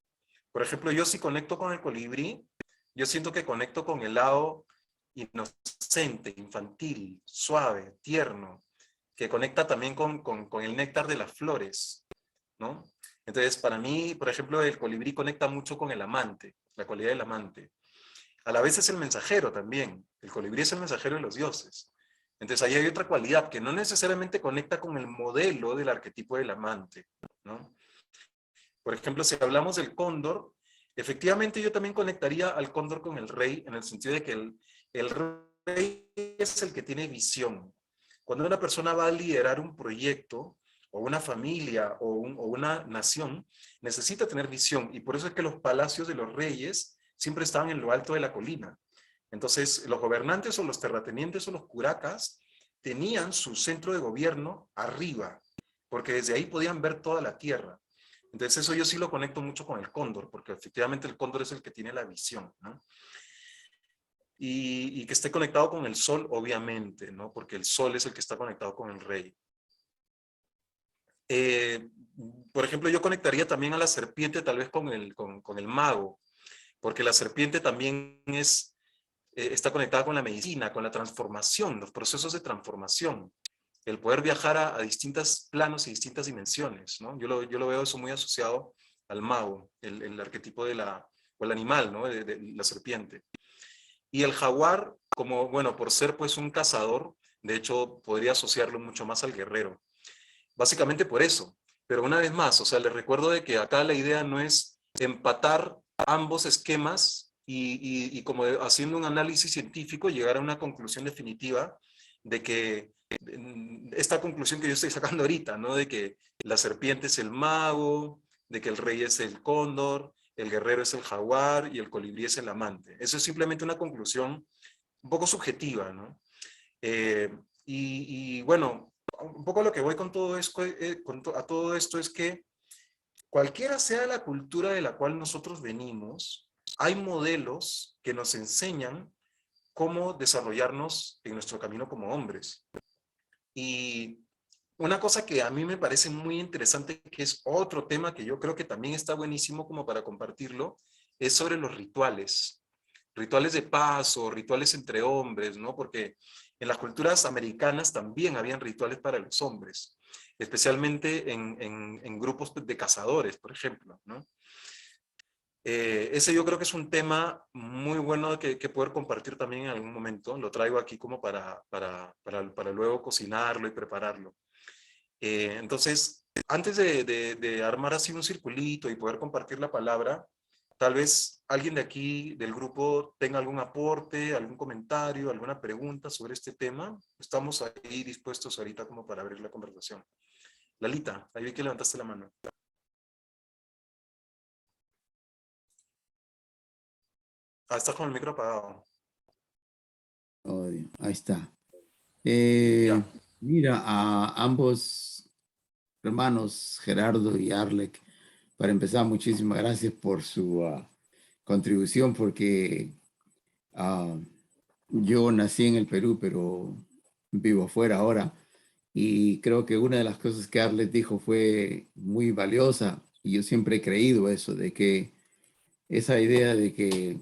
Por ejemplo, yo si conecto con el colibrí, yo siento que conecto con el lado inocente, infantil, suave, tierno, que conecta también con el néctar de las flores, ¿no? Entonces, para mí, por ejemplo, el colibrí conecta mucho con el amante, la cualidad del amante. A la vez es el mensajero también. El colibrí es el mensajero de los dioses. Entonces ahí hay otra cualidad que no necesariamente conecta con el modelo del arquetipo del amante, ¿no? Por ejemplo, si hablamos del cóndor, efectivamente yo también conectaría al cóndor con el rey, en el sentido de que el rey es el que tiene visión. Cuando una persona va a liderar un proyecto, o una familia, o una nación, necesita tener visión, y por eso es que los palacios de los reyes siempre estaban en lo alto de la colina. Entonces, los gobernantes o los terratenientes o los curacas tenían su centro de gobierno arriba, porque desde ahí podían ver toda la tierra. Entonces eso yo sí lo conecto mucho con el cóndor, porque efectivamente el cóndor es el que tiene la visión, ¿no? Y que esté conectado con el sol, obviamente, ¿no? Porque el sol es el que está conectado con el rey. Por ejemplo, yo conectaría también a la serpiente tal vez con el mago, porque la serpiente también está conectada con la medicina, con la transformación, los procesos de transformación, el poder viajar a distintos planos y distintas dimensiones, ¿no? Yo lo veo eso muy asociado al mago, el arquetipo o el animal, ¿no? De la serpiente. Y el jaguar, como, bueno, por ser pues un cazador, de hecho podría asociarlo mucho más al guerrero. Básicamente por eso. Pero una vez más, o sea, les recuerdo de que acá la idea no es empatar ambos esquemas y como haciendo un análisis científico llegar a una conclusión definitiva de que esta conclusión que yo estoy sacando ahorita, ¿no? De que la serpiente es el mago, de que el rey es el cóndor, el guerrero es el jaguar y el colibrí es el amante. Eso es simplemente una conclusión un poco subjetiva, ¿no? Bueno, un poco a lo que voy con todo esto, a todo esto es que cualquiera sea la cultura de la cual nosotros venimos, hay modelos que nos enseñan cómo desarrollarnos en nuestro camino como hombres. Y una cosa que a mí me parece muy interesante, que es otro tema que yo creo que también está buenísimo como para compartirlo, es sobre los rituales. Rituales de paz o rituales entre hombres, ¿no? Porque en las culturas americanas también habían rituales para los hombres, especialmente en grupos de cazadores, por ejemplo, ¿no? Ese yo creo que es un tema muy bueno que poder compartir también en algún momento. Lo traigo aquí como para luego cocinarlo y prepararlo. Entonces, antes de armar así un circulito y poder compartir la palabra, tal vez alguien de aquí del grupo tenga algún aporte, algún comentario, alguna pregunta sobre este tema. Estamos ahí dispuestos ahorita como para abrir la conversación. Lalita, ahí vi que levantaste la mano. Estás con el micro apagado. Ahí está. Ya. Mira, a ambos hermanos, Gerardo y Arlek, para empezar, muchísimas gracias por su contribución, porque yo nací en el Perú, pero vivo afuera ahora, y creo que una de las cosas que Arlek dijo fue muy valiosa, y yo siempre he creído eso, de que esa idea de que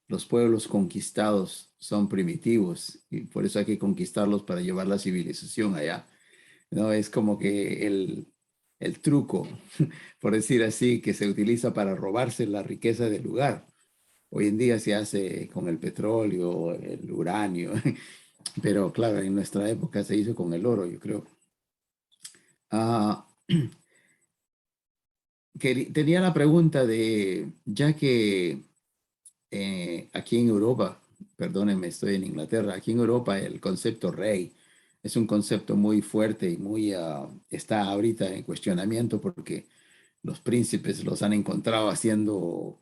los pueblos conquistados son primitivos y por eso hay que conquistarlos para llevar la civilización allá. ¿No? Es como que el truco, por decir así, que se utiliza para robarse la riqueza del lugar. Hoy en día se hace con el petróleo, el uranio, pero claro, en nuestra época se hizo con el oro, yo creo. Tenía la pregunta de, ya que aquí en Europa, perdónenme, estoy en Inglaterra, aquí en Europa el concepto rey es un concepto muy fuerte y muy está ahorita en cuestionamiento porque los príncipes los han encontrado haciendo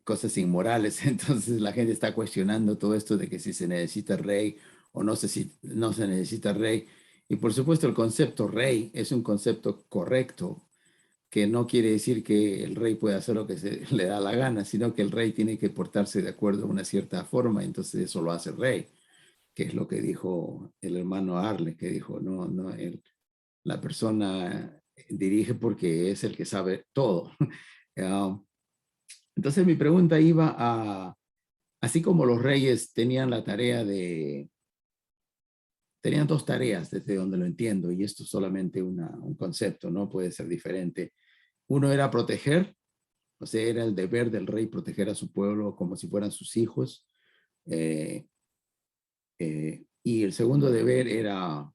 cosas inmorales, entonces la gente está cuestionando todo esto de que si se necesita rey o no se necesita rey. Y por supuesto el concepto rey es un concepto correcto, que no quiere decir que el rey puede hacer lo que se le da la gana, sino que el rey tiene que portarse de acuerdo a una cierta forma, entonces eso lo hace rey, que es lo que dijo el hermano Arle, que dijo, no, no, la persona dirige porque es el que sabe todo. Entonces mi pregunta iba a, así como los reyes tenían la tarea de, tenían dos tareas desde donde lo entiendo, y esto es solamente un concepto, ¿no? Puede ser diferente. Uno era proteger, o sea, era el deber del rey proteger a su pueblo como si fueran sus hijos. Y el segundo deber era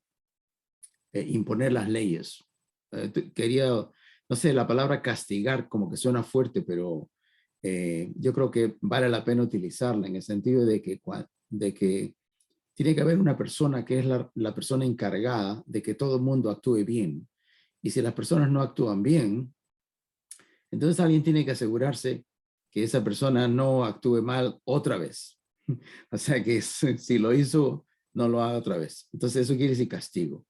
imponer las leyes. no sé, la palabra castigar como que suena fuerte, pero yo creo que vale la pena utilizarla en el sentido de que tiene que haber una persona que es la persona encargada de que todo el mundo actúe bien. Y si las personas no actúan bien, entonces alguien tiene que asegurarse que esa persona no actúe mal otra vez. O sea, que si lo hizo, no lo haga otra vez. Entonces eso quiere decir castigo.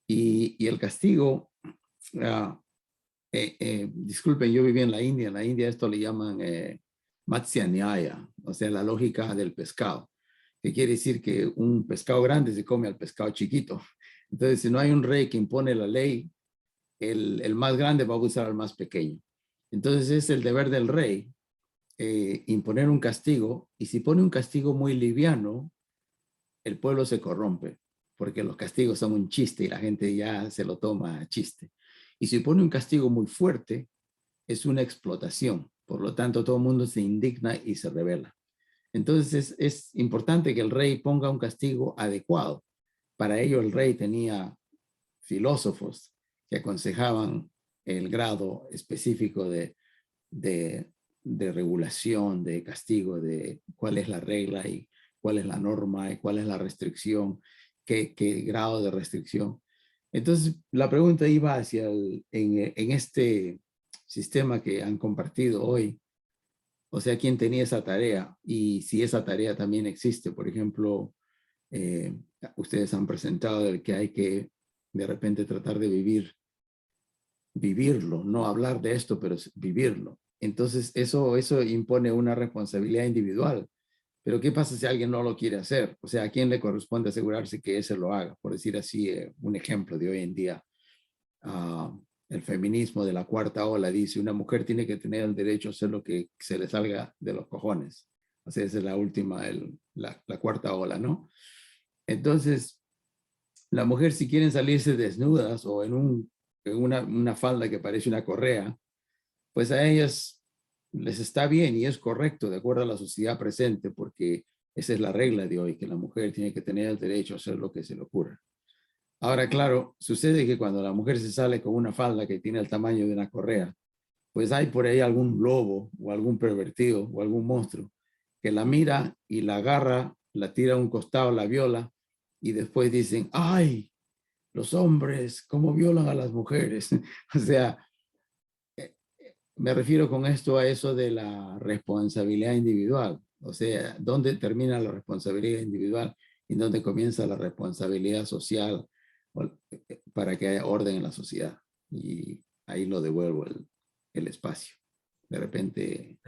Y el castigo, uh, disculpen, yo viví en la India esto le llaman Matsya Nyaya, o sea, la lógica del pescado, que quiere decir que un pescado grande se come al pescado chiquito. Entonces, si no hay un rey que impone la ley, el más grande va a abusar al más pequeño. Entonces, es el deber del rey imponer un castigo, y si pone un castigo muy liviano, el pueblo se corrompe, porque los castigos son un chiste y la gente ya se lo toma a chiste. Y si pone un castigo muy fuerte, es una explotación. Por lo tanto, todo el mundo se indigna y se rebela. Entonces, es importante que el rey ponga un castigo adecuado. Para ello, el rey tenía filósofos que aconsejaban el grado específico de regulación, de castigo, de cuál es la regla y cuál es la norma y cuál es la restricción, qué grado de restricción. Entonces, la pregunta iba hacia en este sistema que han compartido hoy, o sea, quién tenía esa tarea y si esa tarea también existe. Por ejemplo, ustedes han presentado el que hay que de repente tratar de vivirlo, no hablar de esto, pero vivirlo. Entonces, eso impone una responsabilidad individual. Pero ¿qué pasa si alguien no lo quiere hacer? O sea, ¿a quién le corresponde asegurarse que ese lo haga? Por decir así, un ejemplo de hoy en día. El feminismo de la cuarta ola dice, una mujer tiene que tener el derecho a hacer lo que se le salga de los cojones. O sea, esa es la última, la cuarta ola, ¿no? Entonces, la mujer, si quieren salirse desnudas o en una falda que parece una correa, pues a ellas les está bien y es correcto de acuerdo a la sociedad presente, porque esa es la regla de hoy, que la mujer tiene que tener el derecho a hacer lo que se le ocurra. Ahora, claro, sucede que cuando la mujer se sale con una falda que tiene el tamaño de una correa, pues hay por ahí algún lobo o algún pervertido o algún monstruo que la mira y la agarra, la tira a un costado, la viola y después dicen, ¡ay! Los hombres, ¿cómo violan a las mujeres? O sea, me refiero con esto a eso de la responsabilidad individual. O sea, ¿dónde termina la responsabilidad individual y dónde comienza la responsabilidad social para que haya orden en la sociedad? Y ahí lo devuelvo el espacio. De repente...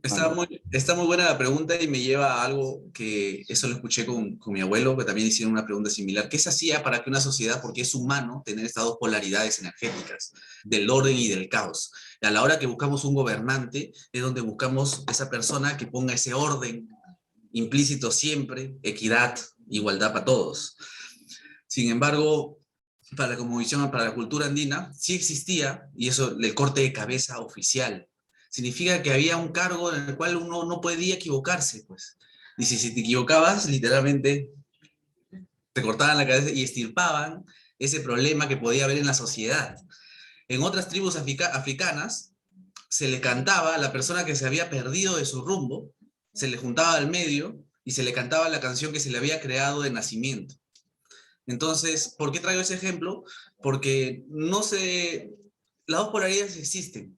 Está muy buena la pregunta y me lleva a algo que eso lo escuché con mi abuelo, que también hicieron una pregunta similar. ¿Qué se hacía para que una sociedad, porque es humano tener estas dos polaridades energéticas, del orden y del caos? Y a la hora que buscamos un gobernante, es donde buscamos esa persona que ponga ese orden implícito siempre, equidad, igualdad para todos. Sin embargo, para la cosmovisión, para la cultura andina, sí existía, y eso, el corte de cabeza oficial. Significa que había un cargo en el cual uno no podía equivocarse, pues. Dice, si te equivocabas, literalmente te cortaban la cabeza y extirpaban ese problema que podía haber en la sociedad. En otras tribus africanas, se le cantaba a la persona que se había perdido de su rumbo, se le juntaba al medio y se le cantaba la canción que se le había creado de nacimiento. Entonces, ¿por qué traigo ese ejemplo? Porque las dos polaridades existen,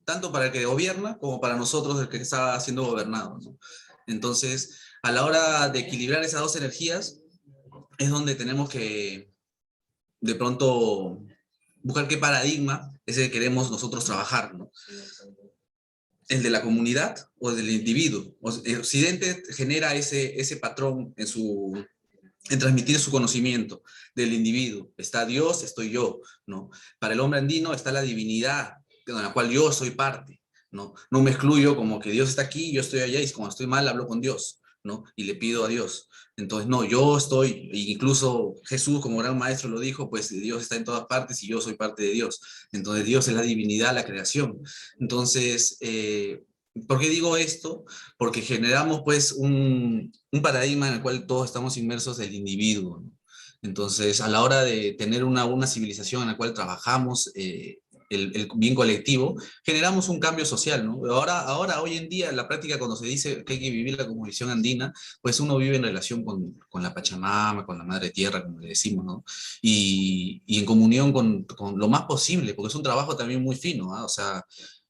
tanto para el que gobierna como para nosotros, el que está siendo gobernado, ¿no? Entonces, a la hora de equilibrar esas dos energías, es donde tenemos que, de pronto, buscar qué paradigma es el que queremos nosotros trabajar, ¿no? ¿El de la comunidad o el del individuo? El Occidente genera ese patrón en transmitir su conocimiento del individuo. Está Dios, estoy yo, ¿no? Para el hombre andino está la divinidad, de la cual yo soy parte, ¿no? No me excluyo como que Dios está aquí, yo estoy allá, y cuando estoy mal hablo con Dios, ¿no? Y le pido a Dios. Entonces, no, yo estoy, incluso Jesús como gran maestro lo dijo, pues Dios está en todas partes y yo soy parte de Dios. Entonces, Dios es la divinidad, la creación. Entonces, ¿por qué digo esto? Porque generamos pues un paradigma en el cual todos estamos inmersos del individuo, ¿no? Entonces, a la hora de tener una civilización en la cual trabajamos el bien colectivo, generamos un cambio social, ¿no? Ahora, hoy en día, en la práctica, cuando se dice que hay que vivir la cosmovisión andina, pues uno vive en relación con la Pachamama, con la Madre Tierra, como le decimos, ¿no? Y en comunión con lo más posible, porque es un trabajo también muy fino, ¿ah? O sea,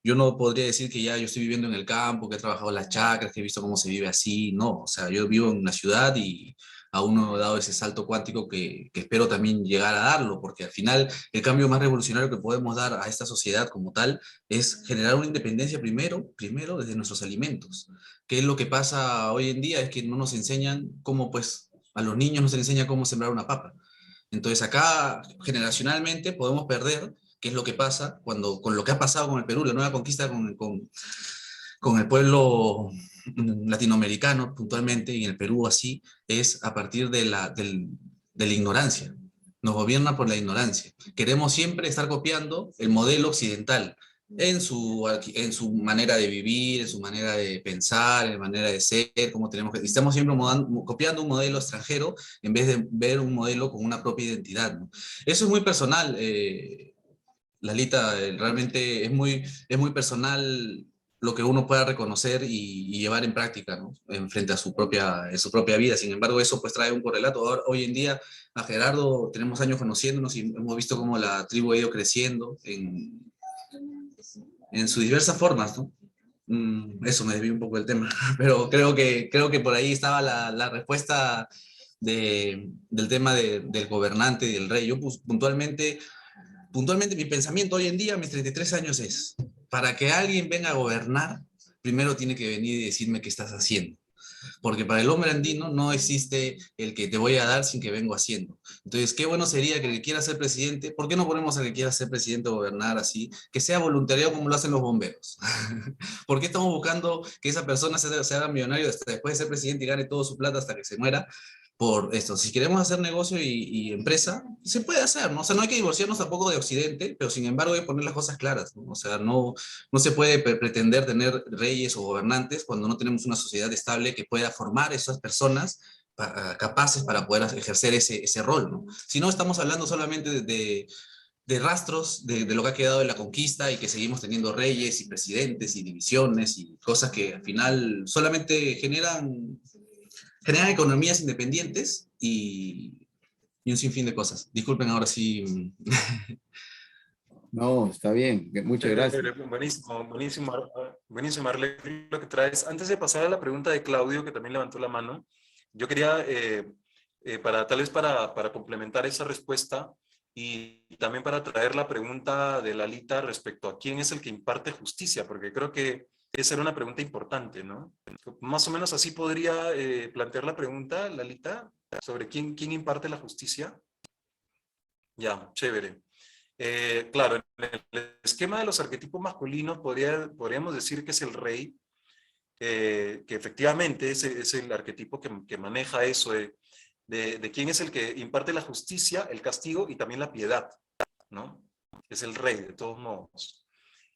yo no podría decir que ya yo estoy viviendo en el campo, que he trabajado en las chacras, que he visto cómo se vive así, no, o sea, yo vivo en una ciudad y aún no he dado ese salto cuántico que espero también llegar a darlo, porque al final el cambio más revolucionario que podemos dar a esta sociedad como tal es generar una independencia primero desde nuestros alimentos. ¿Qué es lo que pasa hoy en día? Es que no nos enseñan cómo, pues, a los niños nos enseñan cómo sembrar una papa. Entonces acá generacionalmente podemos perder, qué es lo que pasa con lo que ha pasado con el Perú, la nueva conquista con el pueblo latinoamericano puntualmente, y en el Perú así, es a partir de la ignorancia. Nos gobierna por la ignorancia. Queremos siempre estar copiando el modelo occidental en su manera de vivir, en su manera de pensar, en la manera de ser, cómo tenemos que... Estamos siempre copiando un modelo extranjero en vez de ver un modelo con una propia identidad, ¿no? Eso es muy personal, Lalita, realmente es muy personal lo que uno pueda reconocer y llevar en práctica, ¿no? Frente a en su propia vida. Sin embargo, eso pues trae un correlato. Hoy en día a Gerardo tenemos años conociéndonos y hemos visto cómo la tribu ha ido creciendo en sus diversas formas, ¿no? Eso me desvió un poco del tema, pero creo que por ahí estaba la respuesta del tema del gobernante y del rey. Yo pues, puntualmente mi pensamiento hoy en día, a mis 33 años, es, para que alguien venga a gobernar, primero tiene que venir y decirme qué estás haciendo. Porque para el hombre andino no existe el que te voy a dar sin que vengo haciendo. Entonces, qué bueno sería que el que quiera ser presidente, ¿por qué no ponemos al que quiera ser presidente o gobernar así? Que sea voluntariado como lo hacen los bomberos. ¿Por qué estamos buscando que esa persona se haga millonario hasta después de ser presidente y gane toda su plata hasta que se muera? Por esto, si queremos hacer negocio y empresa, se puede hacer, ¿no? O sea, no hay que divorciarnos tampoco de Occidente, pero sin embargo hay que poner las cosas claras, ¿no? O sea, no se puede pretender tener reyes o gobernantes cuando no tenemos una sociedad estable que pueda formar esas personas capaces para poder ejercer ese rol, ¿no? Si no, estamos hablando solamente de rastros de lo que ha quedado de la conquista y que seguimos teniendo reyes y presidentes y divisiones y cosas que al final solamente generan economías independientes y un sinfín de cosas. Disculpen ahora sí. No, está bien. Muchas gracias. Buenísimo, buenísimo, buenísimo, Arley, lo que traes. Antes de pasar a la pregunta de Claudio, que también levantó la mano, yo quería, tal vez para complementar esa respuesta y también para traer la pregunta de Lalita respecto a quién es el que imparte justicia, porque creo que esa era una pregunta importante, ¿no? Más o menos así podría plantear la pregunta, Lalita, sobre quién imparte la justicia. Ya, chévere. Claro, en el esquema de los arquetipos masculinos podríamos decir que es el rey, que efectivamente es el arquetipo que maneja eso de quién es el que imparte la justicia, el castigo y también la piedad, ¿no? Es el rey, de todos modos.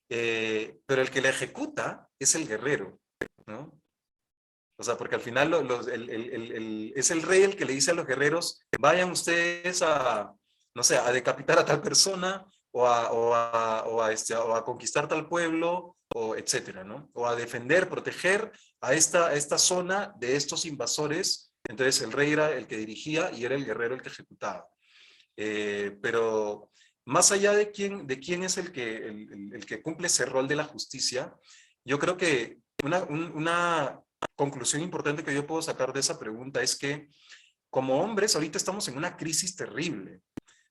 Pero el que la ejecuta es el guerrero, ¿no? O sea, porque al final es el rey el que le dice a los guerreros, vayan ustedes no sé, a decapitar a tal persona o a conquistar tal pueblo, o etcétera, ¿no? O a defender, proteger a esta zona de estos invasores. Entonces el rey era el que dirigía y era el guerrero el que ejecutaba. Pero más allá de quién es el que cumple ese rol de la justicia, yo creo que una conclusión importante que yo puedo sacar de esa pregunta es que como hombres ahorita estamos en una crisis terrible,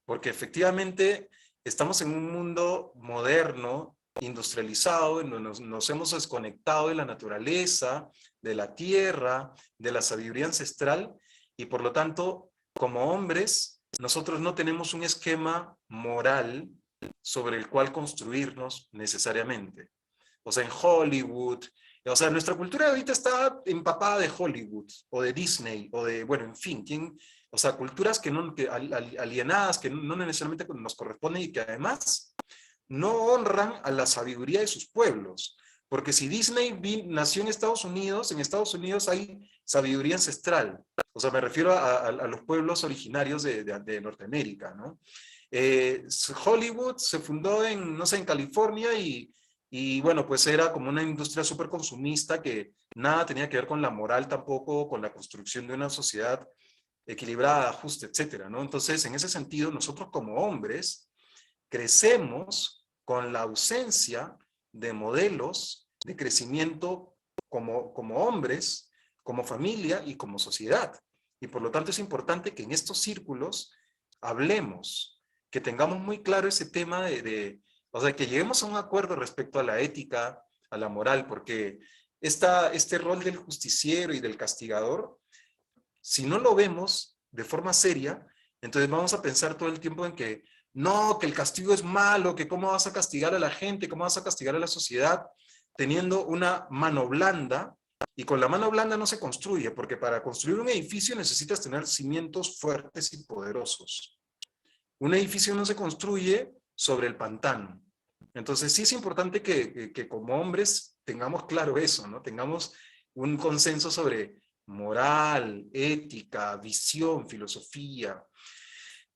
porque efectivamente estamos en un mundo moderno, industrializado, en donde nos hemos desconectado de la naturaleza, de la tierra, de la sabiduría ancestral, y por lo tanto, como hombres, nosotros no tenemos un esquema moral sobre el cual construirnos necesariamente. O sea, en Hollywood, o sea, nuestra cultura ahorita está empapada de Hollywood, o de Disney, o de, bueno, en fin, o sea, culturas alienadas, que no necesariamente nos corresponden y que además no honran a la sabiduría de sus pueblos. Porque si Disney nació en Estados Unidos hay sabiduría ancestral. O sea, me refiero a los pueblos originarios de Norteamérica, ¿no? Hollywood se fundó en, no sé, en California y bueno, pues era como una industria súper consumista que nada tenía que ver con la moral tampoco, con la construcción de una sociedad equilibrada, justa, etcétera, ¿no? Entonces, en ese sentido, nosotros como hombres crecemos con la ausencia de modelos de crecimiento como hombres, como familia y como sociedad. Y por lo tanto es importante que en estos círculos hablemos, que tengamos muy claro ese tema o sea, que lleguemos a un acuerdo respecto a la ética, a la moral, porque este rol del justiciero y del castigador, si no lo vemos de forma seria, entonces vamos a pensar todo el tiempo en que no, que el castigo es malo, que cómo vas a castigar a la gente, cómo vas a castigar a la sociedad, teniendo una mano blanda, y con la mano blanda no se construye, porque para construir un edificio necesitas tener cimientos fuertes y poderosos. Un edificio no se construye sobre el pantano. Entonces sí es importante que como hombres tengamos claro eso, ¿no? Tengamos un consenso sobre moral, ética, visión, filosofía,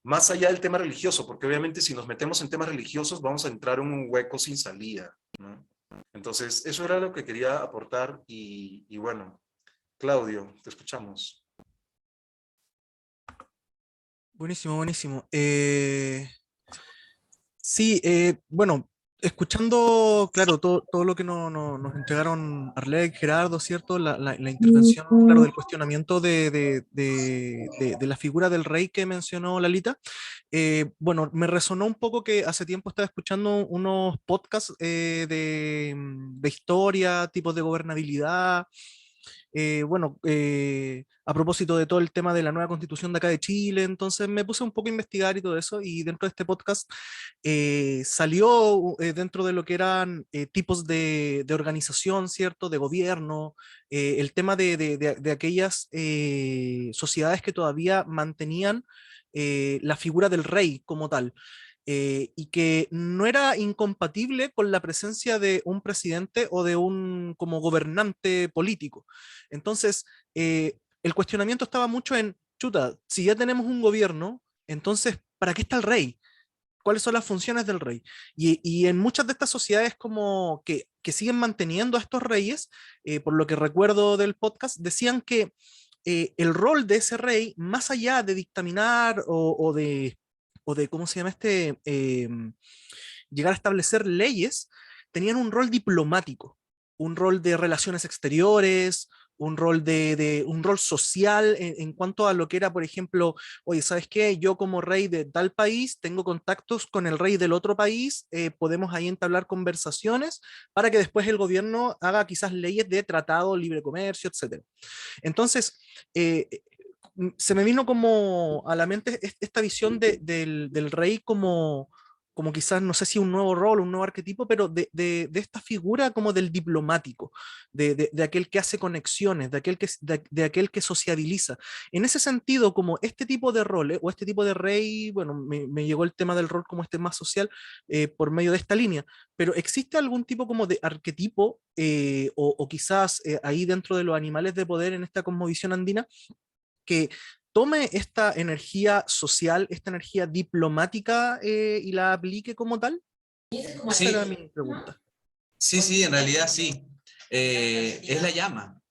más allá del tema religioso, porque obviamente si nos metemos en temas religiosos vamos a entrar en un hueco sin salida, ¿no? Entonces, eso era lo que quería aportar y bueno, Claudio, te escuchamos. Buenísimo, buenísimo. Sí, bueno, escuchando, claro, todo lo que nos entregaron Arlec, Gerardo, ¿cierto? La intervención, claro, del cuestionamiento de la figura del rey que mencionó Lalita. Bueno, me resonó un poco que hace tiempo estaba escuchando unos podcasts de historia, tipos de gobernabilidad. Bueno, a propósito de todo el tema de la nueva constitución de acá de Chile, entonces me puse un poco a investigar y todo eso, y dentro de este podcast salió dentro de lo que eran tipos de organización, ¿cierto? De gobierno, el tema de aquellas sociedades que todavía mantenían la figura del rey como tal. Y que no era incompatible con la presencia de un presidente o de un como gobernante político. Entonces, el cuestionamiento estaba mucho en, chuta, si ya tenemos un gobierno, entonces, ¿para qué está el rey? ¿Cuáles son las funciones del rey? Y en muchas de estas sociedades como que siguen manteniendo a estos reyes, por lo que recuerdo del podcast, decían que el rol de ese rey, más allá de dictaminar o de ¿cómo se llama llegar a establecer leyes, tenían un rol diplomático, un rol de relaciones exteriores, un rol un rol social en cuanto a lo que era, por ejemplo, oye, ¿sabes qué? Yo como rey de tal país tengo contactos con el rey del otro país, podemos ahí entablar conversaciones para que después el gobierno haga quizás leyes de tratado, libre comercio, etcétera. Entonces, se me vino como a la mente esta visión del rey como quizás, no sé si un nuevo rol, un nuevo arquetipo, pero de esta figura como del diplomático, de aquel que hace conexiones, de aquel que sociabiliza. En ese sentido, como este tipo de roles, o este tipo de rey, bueno, me llegó el tema del rol como este más social por medio de esta línea, pero ¿existe algún tipo como de arquetipo o quizás ahí dentro de los animales de poder en esta cosmovisión andina que tome esta energía social, esta energía diplomática y la aplique como tal? Esa Sí, era mi pregunta. sí, sí, en realidad sí. Es la llama.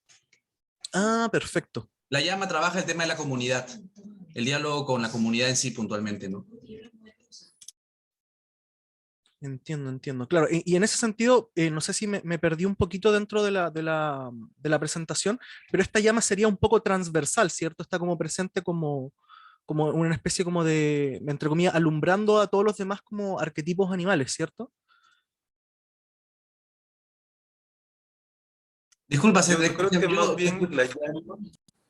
Ah, perfecto. La llama trabaja el tema de la comunidad, el diálogo con la comunidad en sí puntualmente, ¿no? Entiendo, entiendo. Claro, y en ese sentido, no sé si me perdí un poquito dentro de la presentación, pero esta llama sería un poco transversal, ¿cierto? Está como presente como una especie como de, entre comillas, alumbrando a todos los demás como arquetipos animales, ¿cierto? Disculpa, Yo creo que más yo te bien escucho. la llama,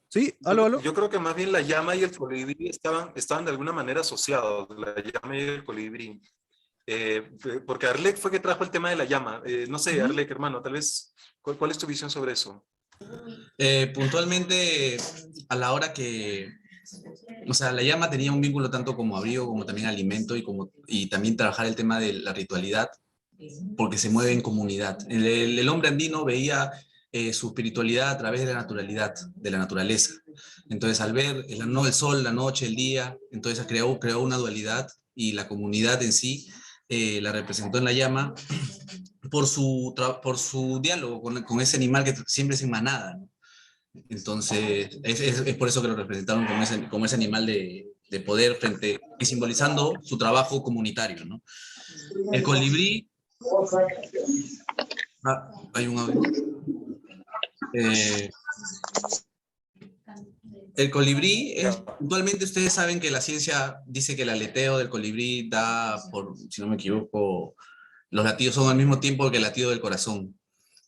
Sí, aló, aló. yo creo que más bien la llama y el colibrí estaban de alguna manera asociados, la llama y el colibrí. Porque Arlec fue que trajo el tema de la llama. No sé, Ujú. Arlec, hermano, tal vez, ¿cuál es tu visión sobre eso? Puntualmente, a la hora que, o sea, la llama tenía un vínculo tanto como abrigo, como también alimento y también trabajar el tema de la ritualidad, porque se mueve en comunidad. El hombre andino veía su espiritualidad a través de la naturalidad, de la naturaleza. Entonces, al ver el sol, la noche, el día, entonces creó una dualidad y la comunidad en sí la representó en la llama por su diálogo con ese animal que siempre es en manada, ¿no? Entonces, es por eso que lo representaron como ese animal de poder y simbolizando su trabajo comunitario, ¿no? El colibrí... hay un audio. El colibrí, puntualmente ustedes saben que la ciencia dice que el aleteo del colibrí da, si no me equivoco, los latidos son al mismo tiempo que el latido del corazón.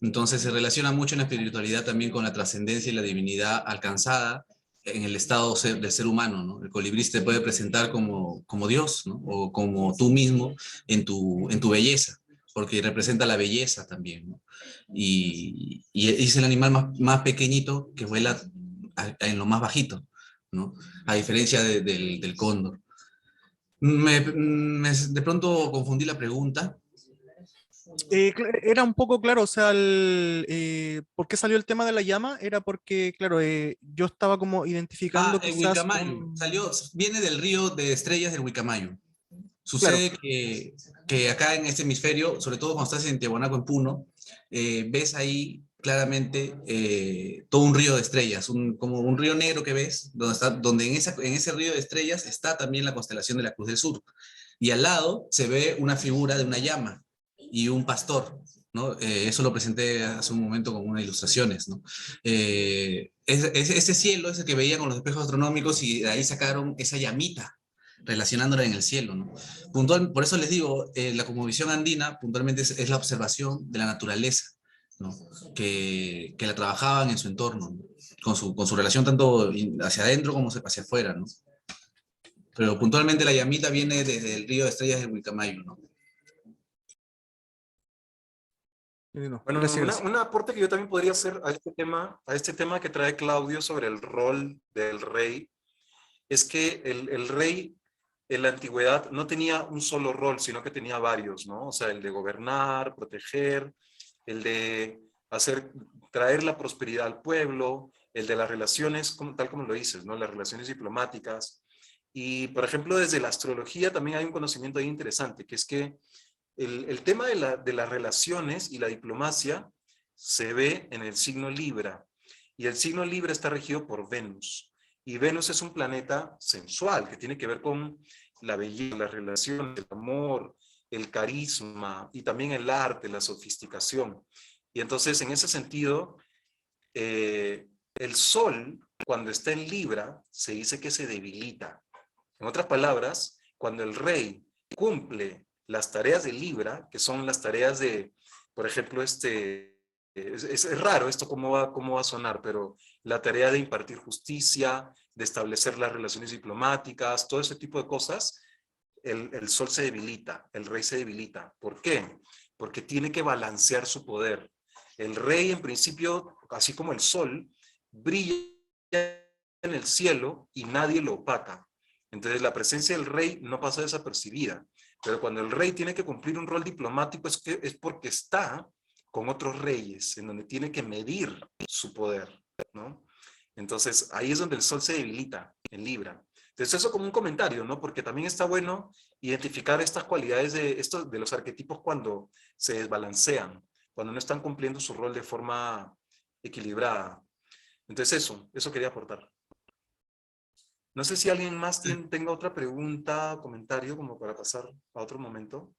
Entonces se relaciona mucho en la espiritualidad también con la trascendencia y la divinidad alcanzada en el estado del ser humano, ¿no? El colibrí te puede presentar como Dios, ¿no? O como tú mismo en tu belleza, porque representa la belleza también, ¿no? Y es el animal más pequeñito que vuela en lo más bajito, ¿no? A diferencia del cóndor. De pronto confundí la pregunta. Era un poco claro, o sea, ¿por qué salió el tema de la llama? Era porque, claro, yo estaba como identificando El quizás Wilcamayo. Viene del río de estrellas del Wilcamayo. claro, Sucede que acá en este hemisferio, sobre todo cuando estás en Tiahuanaco, en Puno, ves ahí claramente todo un río de estrellas, como un río negro que ves, donde en ese río de estrellas está también la constelación de la Cruz del Sur. Y al lado se ve una figura de una llama y un pastor, ¿no? Eso lo presenté hace un momento con unas ilustraciones, ¿no? Ese cielo es el que veían con los espejos astronómicos y de ahí sacaron esa llamita relacionándola en el cielo, ¿no? Por eso les digo, la cosmovisión andina puntualmente es la observación de la naturaleza, ¿no? Que la trabajaban en su entorno, ¿no? Con su relación tanto hacia adentro como hacia afuera, ¿no? Pero puntualmente la llamita viene desde el río de estrellas de Wilcamayo, ¿no? no, Bueno, gracias. un aporte que yo también podría hacer a este tema que trae Claudio sobre el rol del rey, es que el rey en la antigüedad no tenía un solo rol, sino que tenía varios, ¿no? O sea, el de gobernar, proteger, el de traer la prosperidad al pueblo, el de las relaciones, tal como lo dices, ¿no? Las relaciones diplomáticas. Y, por ejemplo, desde la astrología también hay un conocimiento ahí interesante, que es que el tema de las relaciones y la diplomacia se ve en el signo Libra. Y el signo Libra está regido por Venus. Y Venus es un planeta sensual, que tiene que ver con la belleza, las relaciones, el amor, el carisma y también el arte, la sofisticación. Y entonces, en ese sentido, el Sol, cuando está en Libra, se dice que se debilita. En otras palabras, cuando el rey cumple las tareas de Libra, que son las tareas de, por ejemplo, es raro esto cómo va a sonar, pero la tarea de impartir justicia, de establecer las relaciones diplomáticas, todo ese tipo de cosas, el sol se debilita, el rey se debilita. ¿Por qué? Porque tiene que balancear su poder. El rey, en principio, así como el sol, brilla en el cielo y nadie lo opaca. Entonces, la presencia del rey no pasa desapercibida. Pero cuando el rey tiene que cumplir un rol diplomático es porque está con otros reyes, en donde tiene que medir su poder, ¿no? Entonces, ahí es donde el sol se debilita, en Libra. Entonces, eso como un comentario, ¿no? Porque también está bueno identificar estas cualidades de los arquetipos cuando se desbalancean, cuando no están cumpliendo su rol de forma equilibrada. Entonces, eso quería aportar. No sé si alguien más tenga otra pregunta o comentario como para pasar a otro momento.